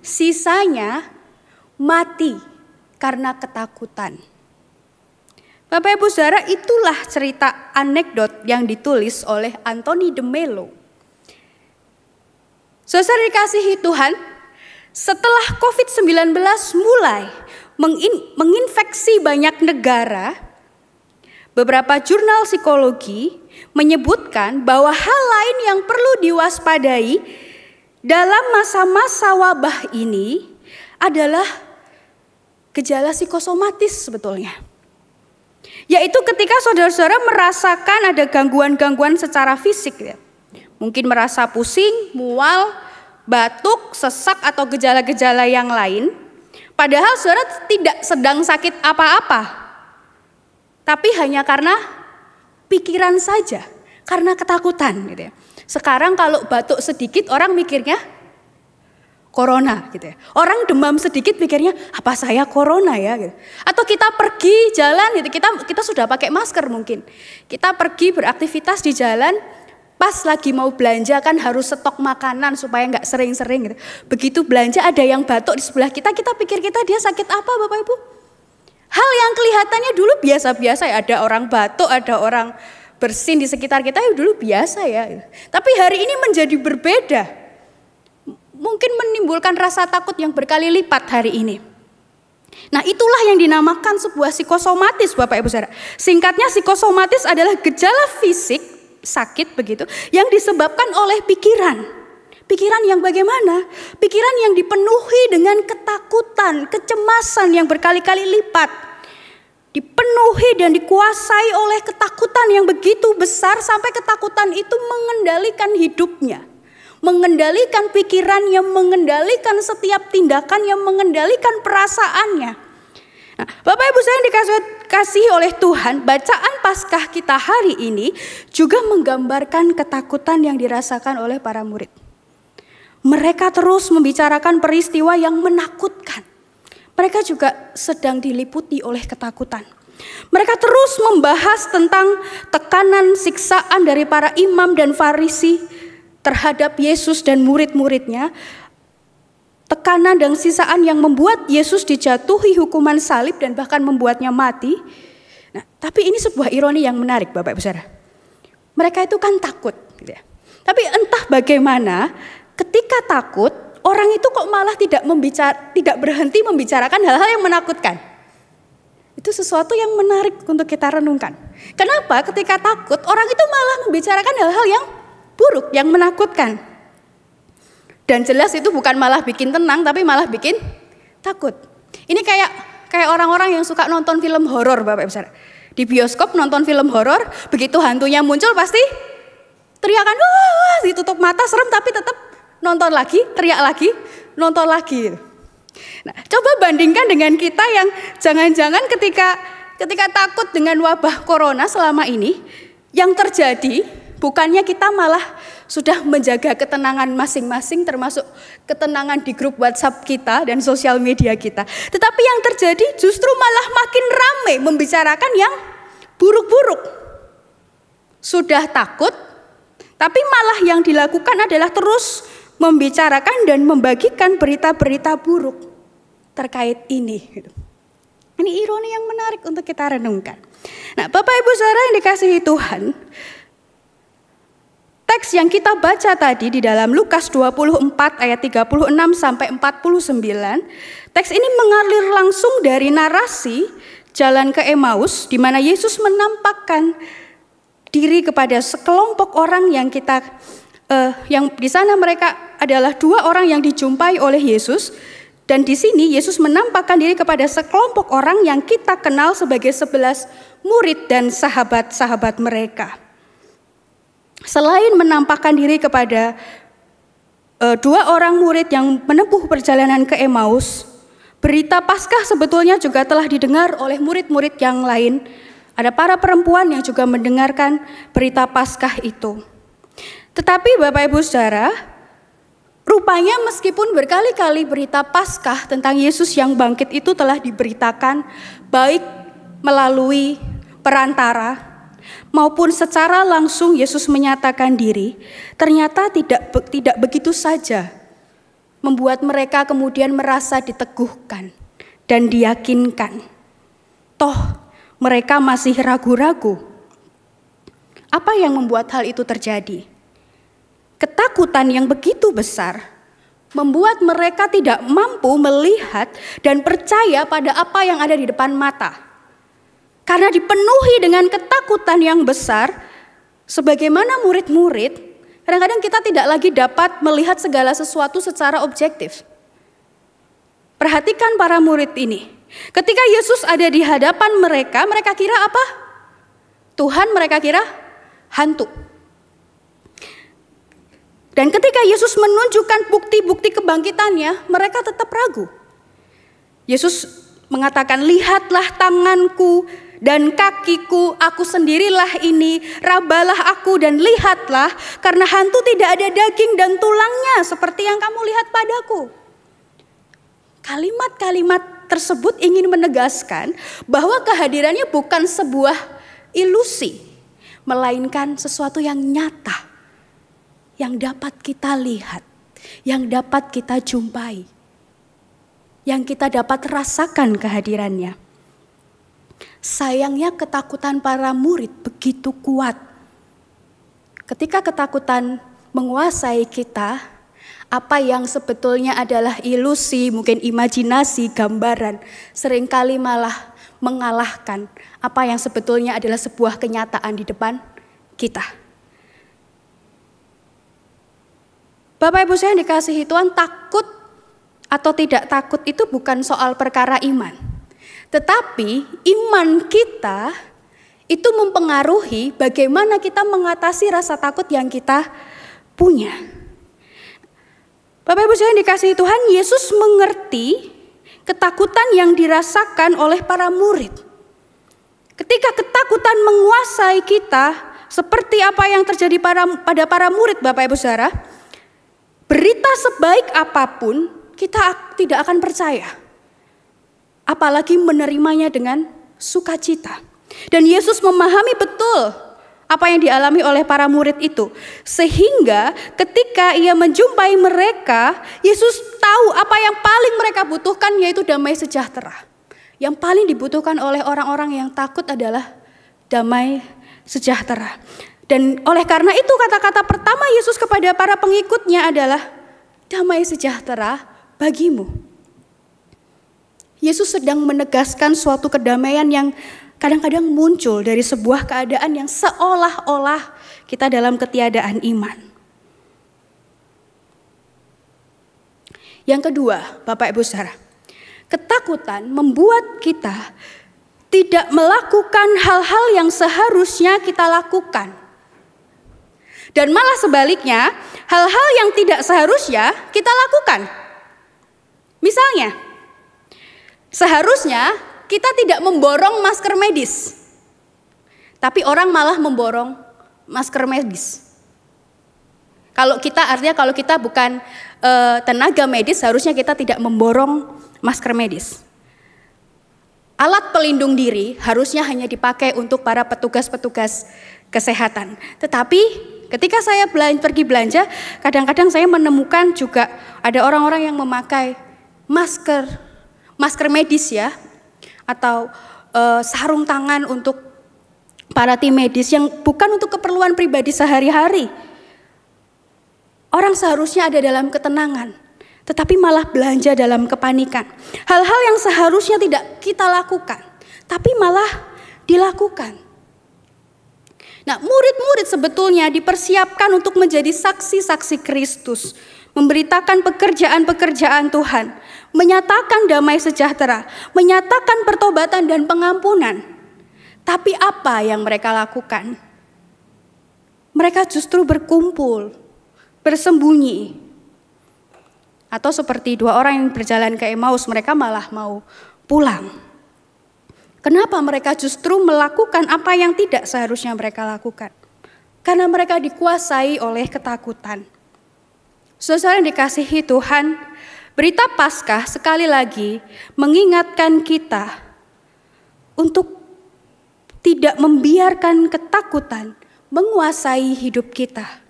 sisanya mati karena ketakutan. Bapak Ibu Saudara, itulah cerita anekdot yang ditulis oleh Anthony de Mello. Saudara dikasihi Tuhan, setelah COVID-19 mulai menginfeksi banyak negara, beberapa jurnal psikologi menyebutkan bahwa hal lain yang perlu diwaspadai dalam masa-masa wabah ini adalah gejala psikosomatis sebetulnya. Yaitu ketika saudara-saudara merasakan ada gangguan-gangguan secara fisik. Ya. Mungkin merasa pusing, mual, batuk, sesak atau gejala-gejala yang lain. Padahal saudara tidak sedang sakit apa-apa. Tapi hanya karena pikiran saja, karena ketakutan gitu ya. Sekarang kalau batuk sedikit orang mikirnya corona gitu ya. Orang demam sedikit pikirnya apa saya corona ya gitu. Atau kita pergi jalan gitu, kita sudah pakai masker mungkin. Kita pergi beraktivitas di jalan, pas lagi mau belanja kan harus stok makanan supaya nggak sering-sering gitu. Begitu belanja ada yang batuk di sebelah kita pikir dia sakit apa Bapak Ibu? Hal yang kelihatannya dulu biasa-biasa ya, ada orang batuk, ada orang bersin di sekitar kita ya dulu biasa ya. Tapi hari ini menjadi berbeda. Mungkin menimbulkan rasa takut yang berkali lipat hari ini. Nah, itulah yang dinamakan sebuah psikosomatis Bapak Ibu Saudara. Singkatnya psikosomatis adalah gejala fisik sakit begitu yang disebabkan oleh pikiran. Pikiran yang bagaimana? Pikiran yang dipenuhi dengan ketakutan, kecemasan yang berkali-kali lipat. Dipenuhi dan dikuasai oleh ketakutan yang begitu besar sampai ketakutan itu mengendalikan hidupnya. Mengendalikan pikirannya, mengendalikan setiap tindakan, yang mengendalikan perasaannya. Nah, Bapak Ibu saya yang dikasihi oleh Tuhan, bacaan Paskah kita hari ini juga menggambarkan ketakutan yang dirasakan oleh para murid. Mereka terus membicarakan peristiwa yang menakutkan. Mereka juga sedang diliputi oleh ketakutan. Mereka terus membahas tentang tekanan siksaan dari para imam dan Farisi terhadap Yesus dan murid-muridnya, tekanan dan siksaan yang membuat Yesus dijatuhi hukuman salib dan bahkan membuatnya mati. Nah, tapi ini sebuah ironi yang menarik Bapak Ibu Saudara. Mereka itu kan takut, gitu ya. Tapi entah bagaimana, ketika takut, orang itu kok malah tidak berhenti membicarakan hal-hal yang menakutkan. Itu sesuatu yang menarik untuk kita renungkan. Kenapa ketika takut, orang itu malah membicarakan hal-hal yang buruk, yang menakutkan. Dan jelas itu bukan malah bikin tenang, tapi malah bikin takut. Ini kayak orang-orang yang suka nonton film horor Bapak Ibu Saudara. Di bioskop nonton film horor, begitu hantunya muncul pasti teriakan, wah, ditutup mata serem tapi tetap nonton lagi, teriak lagi, nonton lagi. Nah, coba bandingkan dengan kita yang jangan-jangan ketika takut dengan wabah corona selama ini, yang terjadi bukannya kita malah sudah menjaga ketenangan masing-masing, termasuk ketenangan di grup WhatsApp kita dan sosial media kita. Tetapi yang terjadi justru malah makin ramai membicarakan yang buruk-buruk. Sudah takut, tapi malah yang dilakukan adalah terus membicarakan dan membagikan berita-berita buruk terkait ini. Ini ironi yang menarik untuk kita renungkan. Nah, Bapak Ibu Saudara yang dikasihi Tuhan, teks yang kita baca tadi di dalam Lukas 24 ayat 36 sampai 49, teks ini mengalir langsung dari narasi jalan ke Emmaus, di mana Yesus menampakkan diri kepada sekelompok orang yang yang di sana mereka adalah dua orang yang dijumpai oleh Yesus, dan di sini Yesus menampakkan diri kepada sekelompok orang yang kita kenal sebagai 11 murid dan sahabat-sahabat mereka. Selain menampakkan diri kepada dua orang murid yang menempuh perjalanan ke Emmaus, berita Paskah sebetulnya juga telah didengar oleh murid-murid yang lain. Ada para perempuan yang juga mendengarkan berita Paskah itu. Tetapi Bapak Ibu Saudara, rupanya meskipun berkali-kali berita Paskah tentang Yesus yang bangkit itu telah diberitakan baik melalui perantara maupun secara langsung Yesus menyatakan diri, ternyata tidak begitu saja membuat mereka kemudian merasa diteguhkan dan diyakinkan. Toh mereka masih ragu-ragu. Apa yang membuat hal itu terjadi? Ketakutan yang begitu besar membuat mereka tidak mampu melihat dan percaya pada apa yang ada di depan mata. Karena dipenuhi dengan ketakutan yang besar, sebagaimana murid-murid, kadang-kadang kita tidak lagi dapat melihat segala sesuatu secara objektif. Perhatikan para murid ini. Ketika Yesus ada di hadapan mereka, mereka kira apa? Tuhan mereka kira hantu. Dan ketika Yesus menunjukkan bukti-bukti kebangkitannya, mereka tetap ragu. Yesus mengatakan, lihatlah tanganku dan kakiku, aku sendirilah ini, rabalah aku dan lihatlah, karena hantu tidak ada daging dan tulangnya seperti yang kamu lihat padaku. Kalimat-kalimat tersebut ingin menegaskan bahwa kehadirannya bukan sebuah ilusi, melainkan sesuatu yang nyata, yang dapat kita lihat, yang dapat kita jumpai, yang kita dapat rasakan kehadirannya. Sayangnya ketakutan para murid begitu kuat. Ketika ketakutan menguasai kita, apa yang sebetulnya adalah ilusi, mungkin imajinasi, gambaran, seringkali malah mengalahkan apa yang sebetulnya adalah sebuah kenyataan di depan kita. Bapak Ibu saya yang dikasihi Tuhan, takut atau tidak takut itu bukan soal perkara iman. Tetapi iman kita itu mempengaruhi bagaimana kita mengatasi rasa takut yang kita punya. Bapak Ibu saya yang dikasihi Tuhan, Yesus mengerti ketakutan yang dirasakan oleh para murid. Ketika ketakutan menguasai kita, seperti apa yang terjadi pada para murid Bapak Ibu Saudara, berita sebaik apapun kita tidak akan percaya. Apalagi menerimanya dengan sukacita. Dan Yesus memahami betul apa yang dialami oleh para murid itu. Sehingga ketika ia menjumpai mereka, Yesus tahu apa yang paling mereka butuhkan, yaitu damai sejahtera. Yang paling dibutuhkan oleh orang-orang yang takut adalah damai sejahtera. Dan oleh karena itu kata-kata pertama Yesus kepada para pengikutnya adalah damai sejahtera bagimu. Yesus sedang menegaskan suatu kedamaian yang kadang-kadang muncul dari sebuah keadaan yang seolah-olah kita dalam ketiadaan iman. Yang kedua, Bapak Ibu Saudara, ketakutan membuat kita tidak melakukan hal-hal yang seharusnya kita lakukan. Dan malah sebaliknya, hal-hal yang tidak seharusnya kita lakukan. Misalnya, seharusnya kita tidak memborong masker medis. Tapi orang malah memborong masker medis. Kalau kita bukan tenaga medis, harusnya kita tidak memborong masker medis. Alat pelindung diri harusnya hanya dipakai untuk para petugas-petugas kesehatan. Tetapi ketika saya pergi belanja, kadang-kadang saya menemukan juga ada orang-orang yang memakai masker medis ya, atau sarung tangan untuk para tim medis yang bukan untuk keperluan pribadi sehari-hari. Orang seharusnya ada dalam ketenangan, tetapi malah belanja dalam kepanikan. Hal-hal yang seharusnya tidak kita lakukan, tapi malah dilakukan. Nah, murid-murid sebetulnya dipersiapkan untuk menjadi saksi-saksi Kristus, memberitakan pekerjaan-pekerjaan Tuhan, menyatakan damai sejahtera, menyatakan pertobatan dan pengampunan. Tapi apa yang mereka lakukan? Mereka justru berkumpul, bersembunyi. Atau seperti dua orang yang berjalan ke Emmaus, mereka malah mau pulang. Kenapa mereka justru melakukan apa yang tidak seharusnya mereka lakukan? Karena mereka dikuasai oleh ketakutan. Saudara yang dikasihi Tuhan, berita Paskah sekali lagi mengingatkan kita untuk tidak membiarkan ketakutan menguasai hidup kita.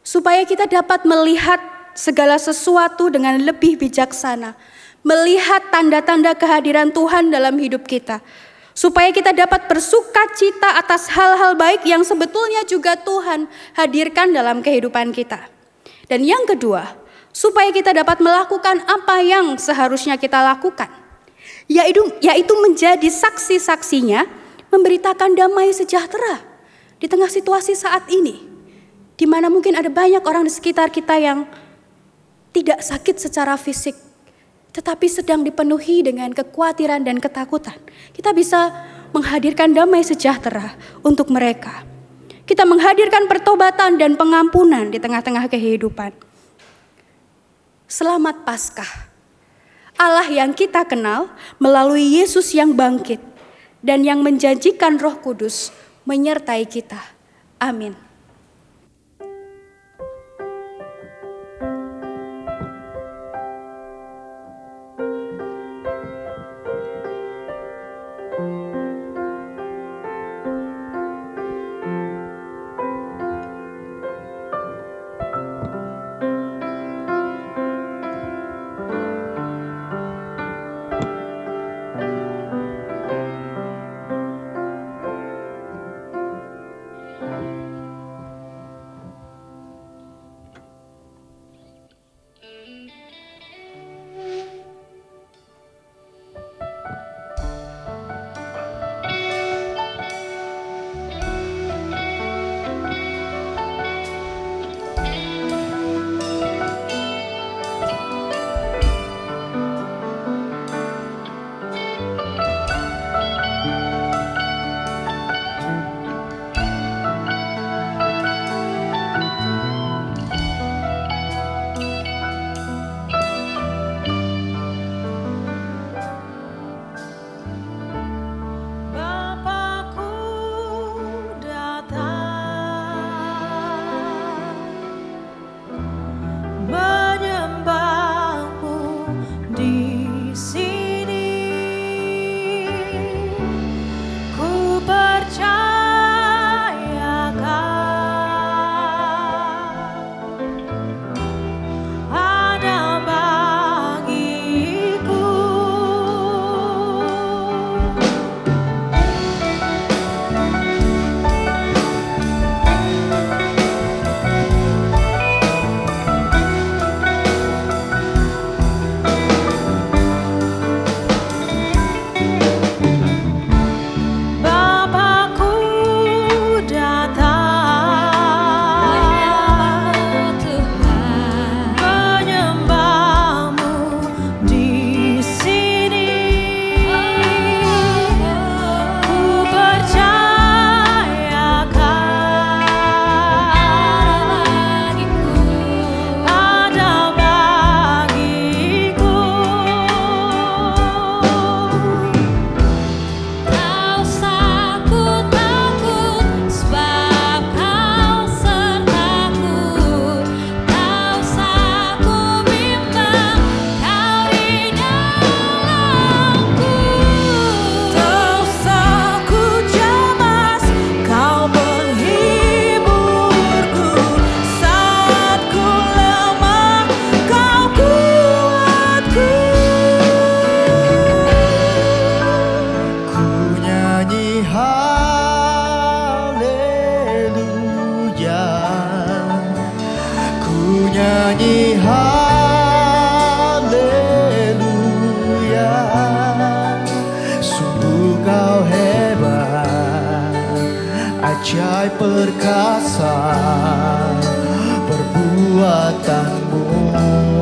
Supaya kita dapat melihat segala sesuatu dengan lebih bijaksana, melihat tanda-tanda kehadiran Tuhan dalam hidup kita, supaya kita dapat bersukacita atas hal-hal baik yang sebetulnya juga Tuhan hadirkan dalam kehidupan kita. Dan yang kedua, supaya kita dapat melakukan apa yang seharusnya kita lakukan, yaitu menjadi saksi-saksinya, memberitakan damai sejahtera di tengah situasi saat ini, di mana mungkin ada banyak orang di sekitar kita yang tidak sakit secara fisik, tetapi sedang dipenuhi dengan kekhawatiran dan ketakutan. Kita bisa menghadirkan damai sejahtera untuk mereka. Kita menghadirkan pertobatan dan pengampunan di tengah-tengah kehidupan. Selamat Paskah. Allah yang kita kenal melalui Yesus yang bangkit dan yang menjanjikan Roh Kudus menyertai kita. Amin. Ajaib perkasa perbuatanmu. Perbuatan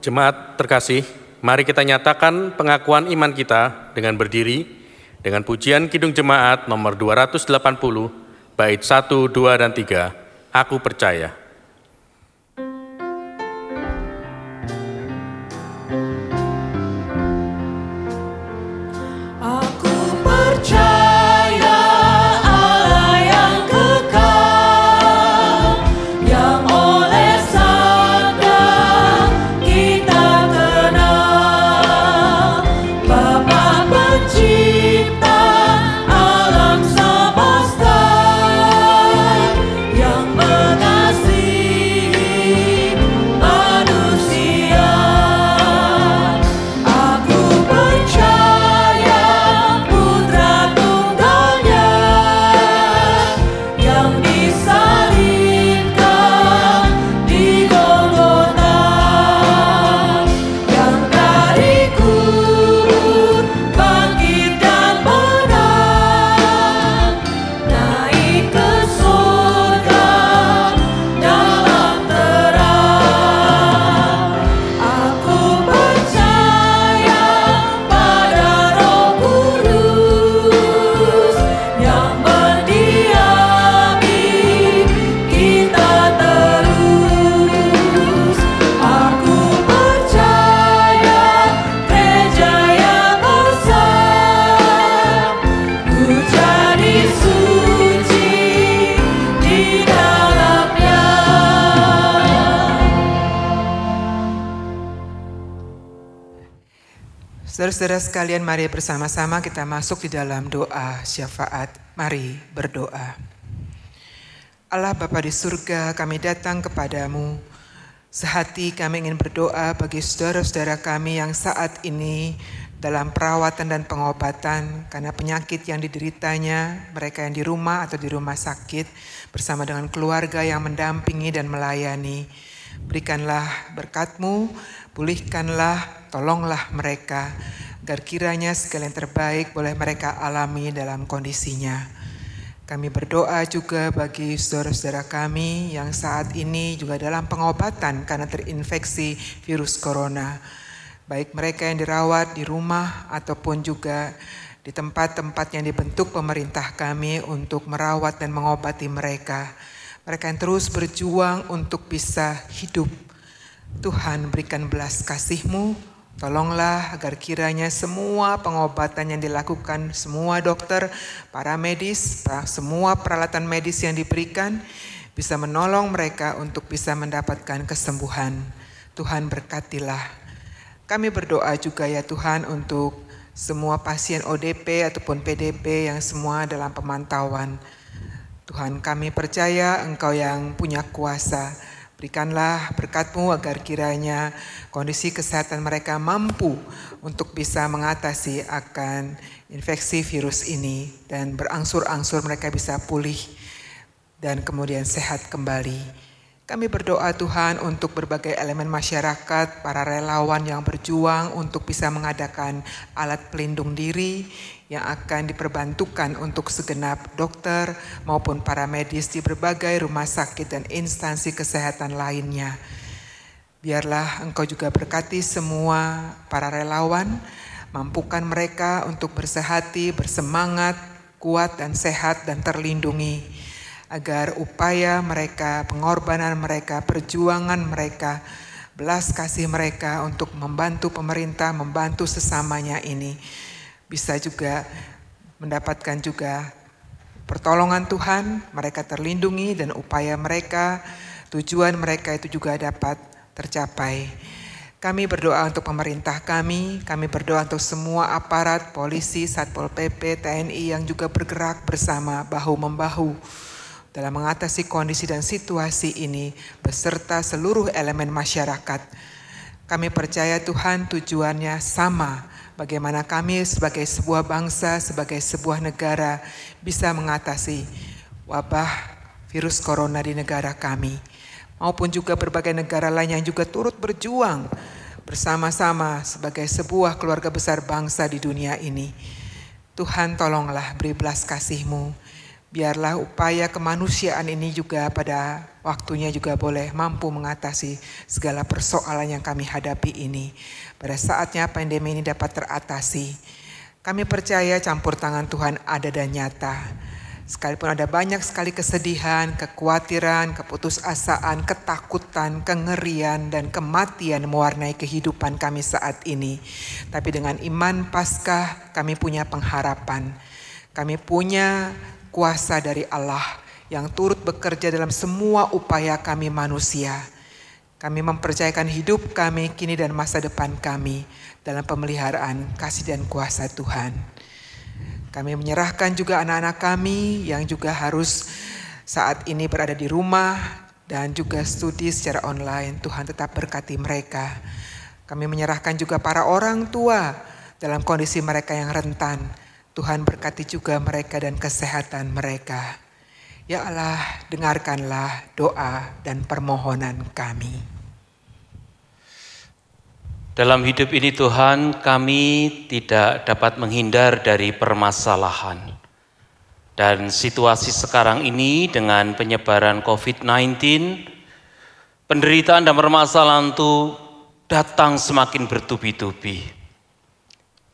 Jemaat terkasih, mari kita nyatakan pengakuan iman kita dengan berdiri dengan pujian Kidung Jemaat nomor 280, bait 1, 2, dan 3, Aku percaya. Aku percaya Allah yang kekal, yang oleh sabda kita kenal, Bapa pencipta alam semesta, yang mengasihi manusia. Aku percaya Putra Tunggalnya yang disalibkan di Golgota, yang dari kubur bangkit dan menang, naik ke surga dalam terang. Aku percaya pada Roh Kudus yang mendiami kita terus. Aku percaya gereja yang besar, ku jadi suci di dalamnya. Saudara-saudara sekalian, mari bersama-sama kita masuk di dalam doa syafaat. Mari berdoa. Allah Bapa di surga, kami datang kepadamu. Sehati kami ingin berdoa bagi saudara-saudara kami yang saat ini dalam perawatan dan pengobatan karena penyakit yang dideritanya, mereka yang di rumah atau di rumah sakit bersama dengan keluarga yang mendampingi dan melayani. Berikanlah berkat-Mu, pulihkanlah, tolonglah mereka, agar kiranya segala yang terbaik boleh mereka alami dalam kondisinya. Kami berdoa juga bagi saudara-saudara kami yang saat ini juga dalam pengobatan karena terinfeksi virus corona. Baik mereka yang dirawat di rumah ataupun juga di tempat-tempat yang dibentuk pemerintah kami untuk merawat dan mengobati mereka. Mereka yang terus berjuang untuk bisa hidup. Tuhan berikan belas kasih-Mu, tolonglah agar kiranya semua pengobatan yang dilakukan, semua dokter, para medis, semua peralatan medis yang diberikan bisa menolong mereka untuk bisa mendapatkan kesembuhan. Tuhan berkatilah. Kami berdoa juga ya Tuhan untuk semua pasien ODP ataupun PDP yang semua dalam pemantauan. Tuhan, kami percaya Engkau yang punya kuasa. Berikanlah berkat-Mu agar kiranya kondisi kesehatan mereka mampu untuk bisa mengatasi akan infeksi virus ini dan berangsur-angsur mereka bisa pulih dan kemudian sehat kembali. Kami berdoa Tuhan untuk berbagai elemen masyarakat, para relawan yang berjuang untuk bisa mengadakan alat pelindung diri yang akan diperbantukan untuk segenap dokter maupun para medis di berbagai rumah sakit dan instansi kesehatan lainnya. Biarlah Engkau juga berkati semua para relawan, mampukan mereka untuk bersehati, bersemangat, kuat dan sehat dan terlindungi. Agar upaya mereka, pengorbanan mereka, perjuangan mereka, belas kasih mereka untuk membantu pemerintah, membantu sesamanya ini bisa juga mendapatkan juga pertolongan Tuhan, mereka terlindungi dan upaya mereka, tujuan mereka itu juga dapat tercapai. Kami berdoa untuk pemerintah kami berdoa untuk semua aparat, polisi, Satpol PP, TNI yang juga bergerak bersama bahu-membahu dalam mengatasi kondisi dan situasi ini beserta seluruh elemen masyarakat. Kami percaya Tuhan tujuannya sama, bagaimana kami sebagai sebuah bangsa, sebagai sebuah negara bisa mengatasi wabah virus corona di negara kami. Maupun juga berbagai negara lain yang juga turut berjuang bersama-sama sebagai sebuah keluarga besar bangsa di dunia ini. Tuhan tolonglah beri belas kasih-Mu. Biarlah upaya kemanusiaan ini juga pada waktunya juga boleh mampu mengatasi segala persoalan yang kami hadapi ini. Pada saatnya pandemi ini dapat teratasi. Kami percaya campur tangan Tuhan ada dan nyata. Sekalipun ada banyak sekali kesedihan, kekhawatiran, keputusasaan, ketakutan, kengerian, dan kematian mewarnai kehidupan kami saat ini. Tapi dengan iman Paskah kami punya pengharapan. Kami punya kuasa dari Allah yang turut bekerja dalam semua upaya kami manusia. Kami mempercayakan hidup kami kini dan masa depan kami dalam pemeliharaan kasih dan kuasa Tuhan. Kami menyerahkan juga anak-anak kami yang juga harus saat ini berada di rumah dan juga studi secara online. Tuhan tetap berkati mereka. Kami menyerahkan juga para orang tua dalam kondisi mereka yang rentan. Tuhan berkati juga mereka dan kesehatan mereka. Ya Allah, dengarkanlah doa dan permohonan kami. Dalam hidup ini Tuhan, kami tidak dapat menghindar dari permasalahan. Dan situasi sekarang ini dengan penyebaran COVID-19, penderitaan dan permasalahan itu datang semakin bertubi-tubi.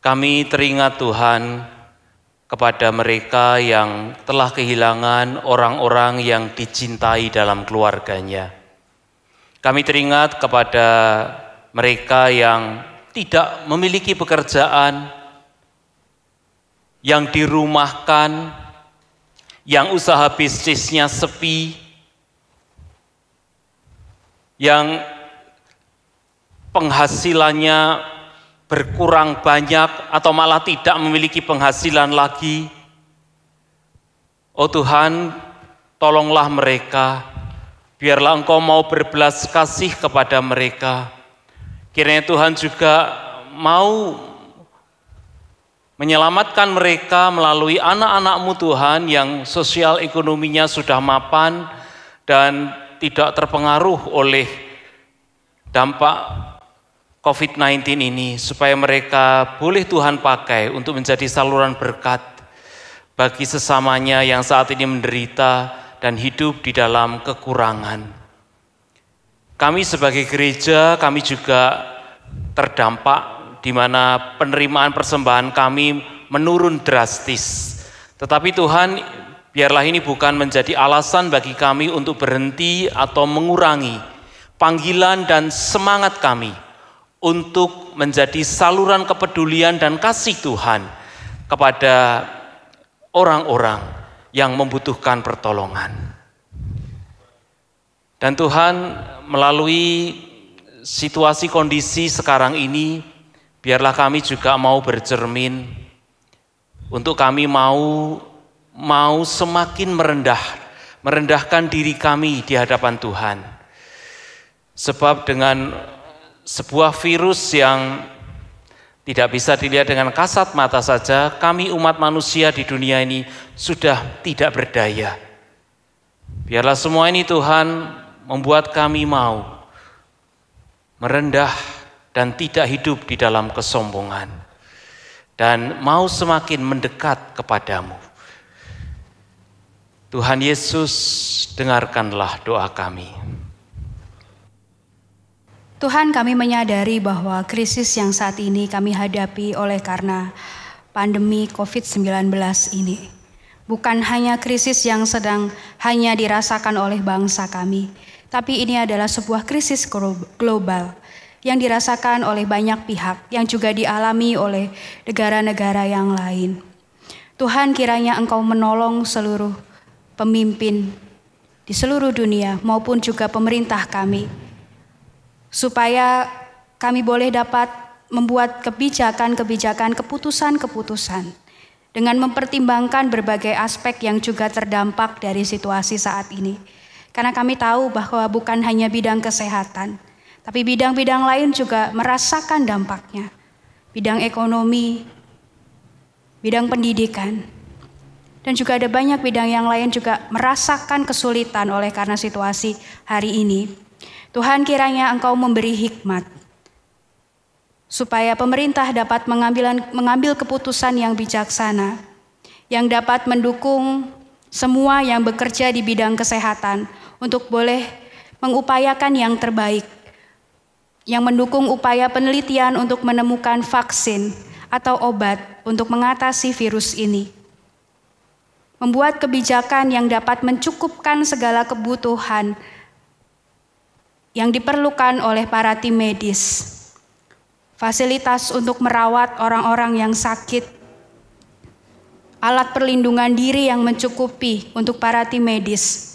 Kami teringat Tuhan, kepada mereka yang telah kehilangan orang-orang yang dicintai dalam keluarganya. Kami teringat kepada mereka yang tidak memiliki pekerjaan, yang dirumahkan, yang usaha bisnisnya sepi, yang penghasilannya berkurang banyak atau malah tidak memiliki penghasilan lagi. Oh Tuhan, tolonglah mereka, biarlah Engkau mau berbelas kasih kepada mereka. Kiranya Tuhan juga mau menyelamatkan mereka melalui anak-anak-Mu Tuhan yang sosial ekonominya sudah mapan dan tidak terpengaruh oleh dampak COVID-19 ini, supaya mereka boleh Tuhan pakai untuk menjadi saluran berkat bagi sesamanya yang saat ini menderita dan hidup di dalam kekurangan. Kami sebagai gereja, kami juga terdampak di mana penerimaan persembahan kami menurun drastis. Tetapi Tuhan, biarlah ini bukan menjadi alasan bagi kami untuk berhenti atau mengurangi panggilan dan semangat kami untuk menjadi saluran kepedulian dan kasih Tuhan kepada orang-orang yang membutuhkan pertolongan. Dan Tuhan, melalui situasi kondisi sekarang ini, biarlah kami juga mau bercermin untuk kami mau semakin merendahkan diri kami di hadapan Tuhan. Sebab dengan sebuah virus yang tidak bisa dilihat dengan kasat mata saja, kami umat manusia di dunia ini sudah tidak berdaya. Biarlah semua ini Tuhan membuat kami mau merendah dan tidak hidup di dalam kesombongan, dan mau semakin mendekat kepadamu. Tuhan Yesus, dengarkanlah doa kami. Tuhan, kami menyadari bahwa krisis yang saat ini kami hadapi oleh karena pandemi COVID-19 ini bukan hanya krisis yang sedang hanya dirasakan oleh bangsa kami, tapi ini adalah sebuah krisis global yang dirasakan oleh banyak pihak, yang juga dialami oleh negara-negara yang lain. Tuhan, kiranya Engkau menolong seluruh pemimpin di seluruh dunia maupun juga pemerintah kami, supaya kami boleh dapat membuat kebijakan-kebijakan, keputusan-keputusan dengan mempertimbangkan berbagai aspek yang juga terdampak dari situasi saat ini. Karena kami tahu bahwa bukan hanya bidang kesehatan, tapi bidang-bidang lain juga merasakan dampaknya. Bidang ekonomi, bidang pendidikan, dan juga ada banyak bidang yang lain juga merasakan kesulitan oleh karena situasi hari ini. Tuhan, kiranya Engkau memberi hikmat supaya pemerintah dapat mengambil keputusan yang bijaksana, yang dapat mendukung semua yang bekerja di bidang kesehatan untuk boleh mengupayakan yang terbaik, yang mendukung upaya penelitian untuk menemukan vaksin atau obat untuk mengatasi virus ini. Membuat kebijakan yang dapat mencukupkan segala kebutuhan yang diperlukan oleh para tim medis. Fasilitas untuk merawat orang-orang yang sakit, alat perlindungan diri yang mencukupi untuk para tim medis,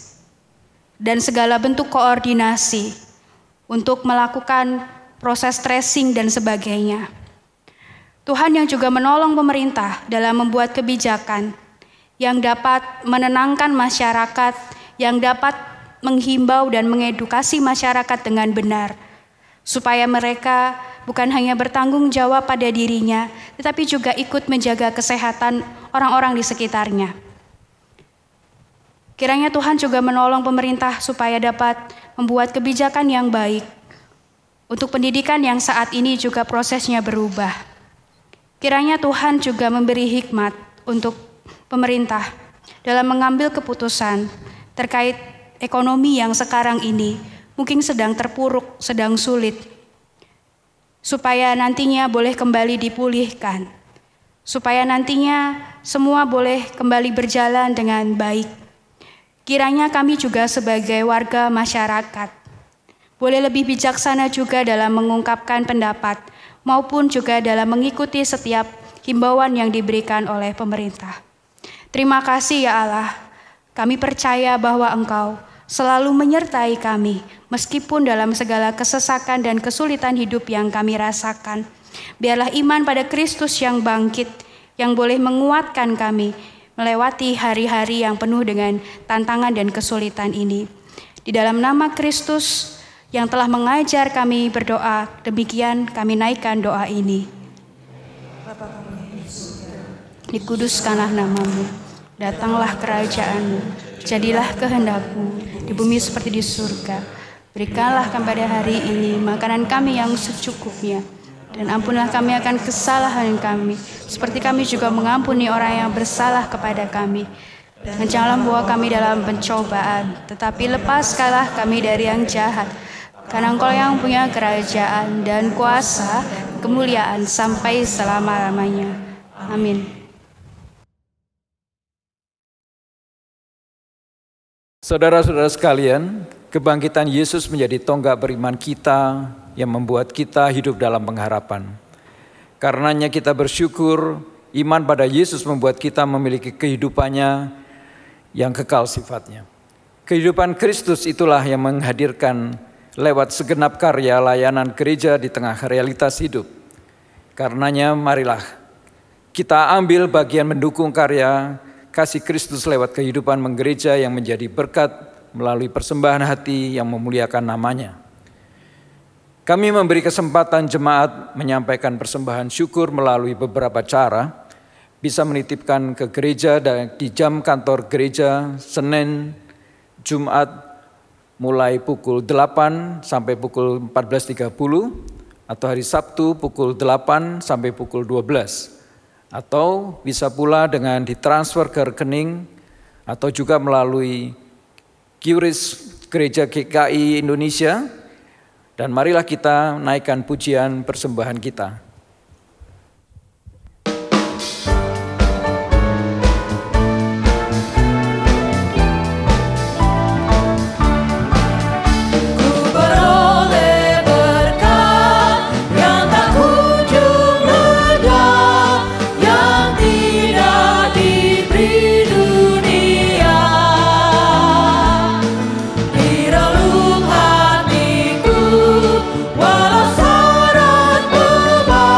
dan segala bentuk koordinasi untuk melakukan proses tracing dan sebagainya. Tuhan yang juga menolong pemerintah dalam membuat kebijakan yang dapat menenangkan masyarakat, yang dapat menghimbau dan mengedukasi masyarakat dengan benar, supaya mereka bukan hanya bertanggung jawab pada dirinya, tetapi juga ikut menjaga kesehatan orang-orang di sekitarnya. Kiranya Tuhan juga menolong pemerintah supaya dapat membuat kebijakan yang baik untuk pendidikan yang saat ini juga prosesnya berubah. Kiranya Tuhan juga memberi hikmat untuk pemerintah dalam mengambil keputusan terkait ekonomi yang sekarang ini mungkin sedang terpuruk, sedang sulit, supaya nantinya boleh kembali dipulihkan, supaya nantinya semua boleh kembali berjalan dengan baik. Kiranya kami juga sebagai warga masyarakat boleh lebih bijaksana juga dalam mengungkapkan pendapat maupun juga dalam mengikuti setiap himbauan yang diberikan oleh pemerintah. Terima kasih ya Allah, kami percaya bahwa Engkau selalu menyertai kami meskipun dalam segala kesesakan dan kesulitan hidup yang kami rasakan. Biarlah iman pada Kristus yang bangkit, yang boleh menguatkan kami melewati hari-hari yang penuh dengan tantangan dan kesulitan ini. Di dalam nama Kristus yang telah mengajar kami berdoa, demikian kami naikkan doa ini. Bapa kami, dikuduskanlah namamu. Datanglah kerajaan-Mu, jadilah kehendak-Mu di bumi seperti di surga. Berikanlah kami pada hari ini makanan kami yang secukupnya, dan ampunilah kami akan kesalahan kami, seperti kami juga mengampuni orang yang bersalah kepada kami. Dan janganlah membawa kami dalam pencobaan, tetapi lepaskanlah kami dari yang jahat. Karena Engkau yang punya kerajaan dan kuasa, kemuliaan sampai selama-lamanya. Amin. Saudara-saudara sekalian, kebangkitan Yesus menjadi tonggak beriman kita yang membuat kita hidup dalam pengharapan. Karenanya kita bersyukur, iman pada Yesus membuat kita memiliki kehidupannya yang kekal sifatnya. Kehidupan Kristus itulah yang menghadirkan lewat segenap karya layanan gereja di tengah realitas hidup. Karenanya marilah kita ambil bagian mendukung karya kasih Kristus lewat kehidupan menggereja yang menjadi berkat melalui persembahan hati yang memuliakan namanya. Kami memberi kesempatan jemaat menyampaikan persembahan syukur melalui beberapa cara. Bisa menitipkan ke gereja di jam kantor gereja Senin, Jumat mulai pukul 8 sampai pukul 14.30 atau hari Sabtu pukul 8 sampai pukul 12. Atau bisa pula dengan ditransfer ke rekening atau juga melalui QRIS Gereja GKI Indonesia. Dan marilah kita naikkan pujian persembahan kita. Walau sorot beban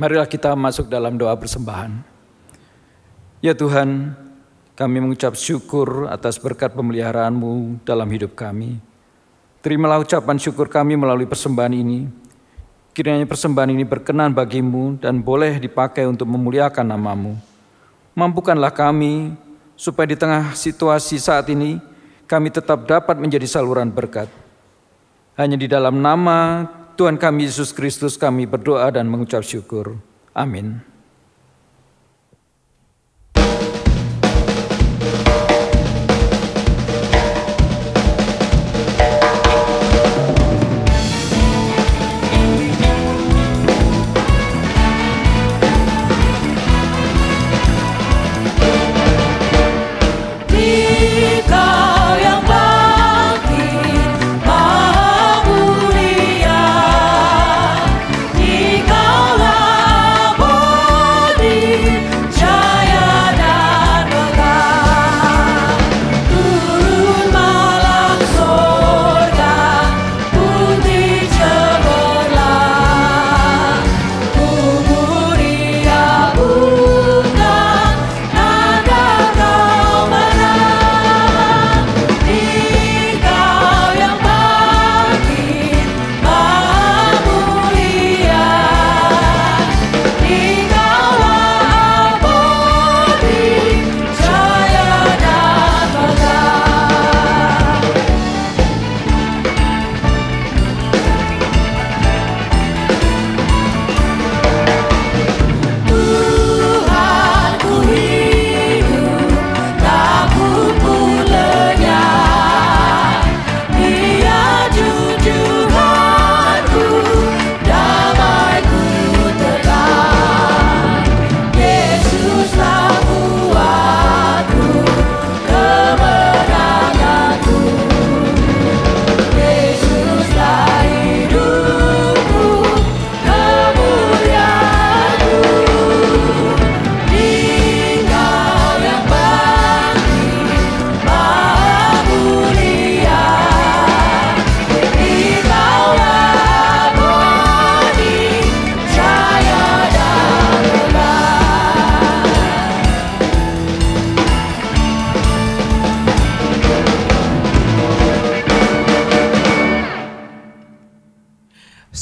Marilah kita masuk dalam doa persembahan. Ya Tuhan, kami mengucap syukur atas berkat pemeliharaan-Mu dalam hidup kami. Terimalah ucapan syukur kami melalui persembahan ini. Kiranya persembahan ini berkenan bagi-Mu dan boleh dipakai untuk memuliakan nama-Mu. Mampukanlah kami supaya di tengah situasi saat ini kami tetap dapat menjadi saluran berkat. Hanya di dalam nama Tuhan kami Yesus Kristus kami berdoa dan mengucap syukur. Amin.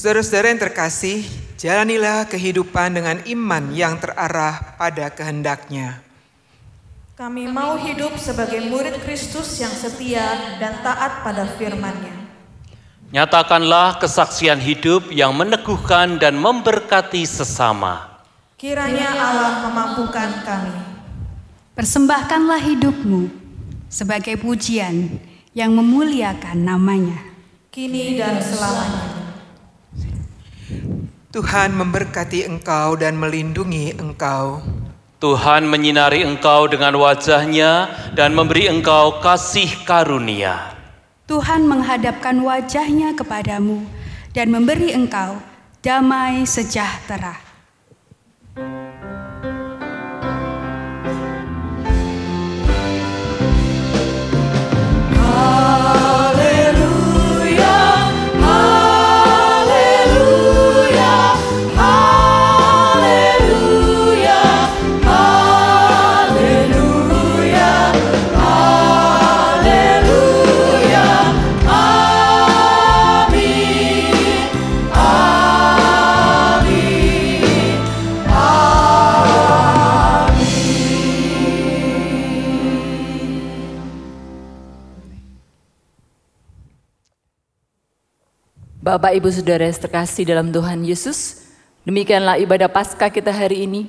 Saudara-saudara yang terkasih, jalanilah kehidupan dengan iman yang terarah pada kehendak-Nya. Kami mau hidup sebagai murid Kristus yang setia dan taat pada firman-Nya. Nyatakanlah kesaksian hidup yang meneguhkan dan memberkati sesama. Kiranya Allah memampukan kami. Persembahkanlah hidupmu sebagai pujian yang memuliakan nama-Nya. Kini dan selamanya. Tuhan memberkati engkau dan melindungi engkau. Tuhan menyinari engkau dengan wajah-Nya dan memberi engkau kasih karunia. Tuhan menghadapkan wajah-Nya kepadamu dan memberi engkau damai sejahtera. Bapak, Ibu, Saudara terkasih dalam Tuhan Yesus, demikianlah ibadah Paskah kita hari ini.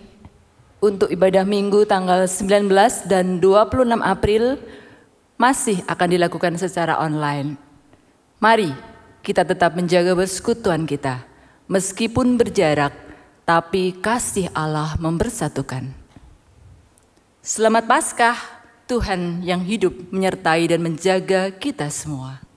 Untuk ibadah Minggu tanggal 19 dan 26 April masih akan dilakukan secara online. Mari kita tetap menjaga persekutuan kita, meskipun berjarak, tapi kasih Allah mempersatukan. Selamat Paskah, Tuhan yang hidup menyertai dan menjaga kita semua.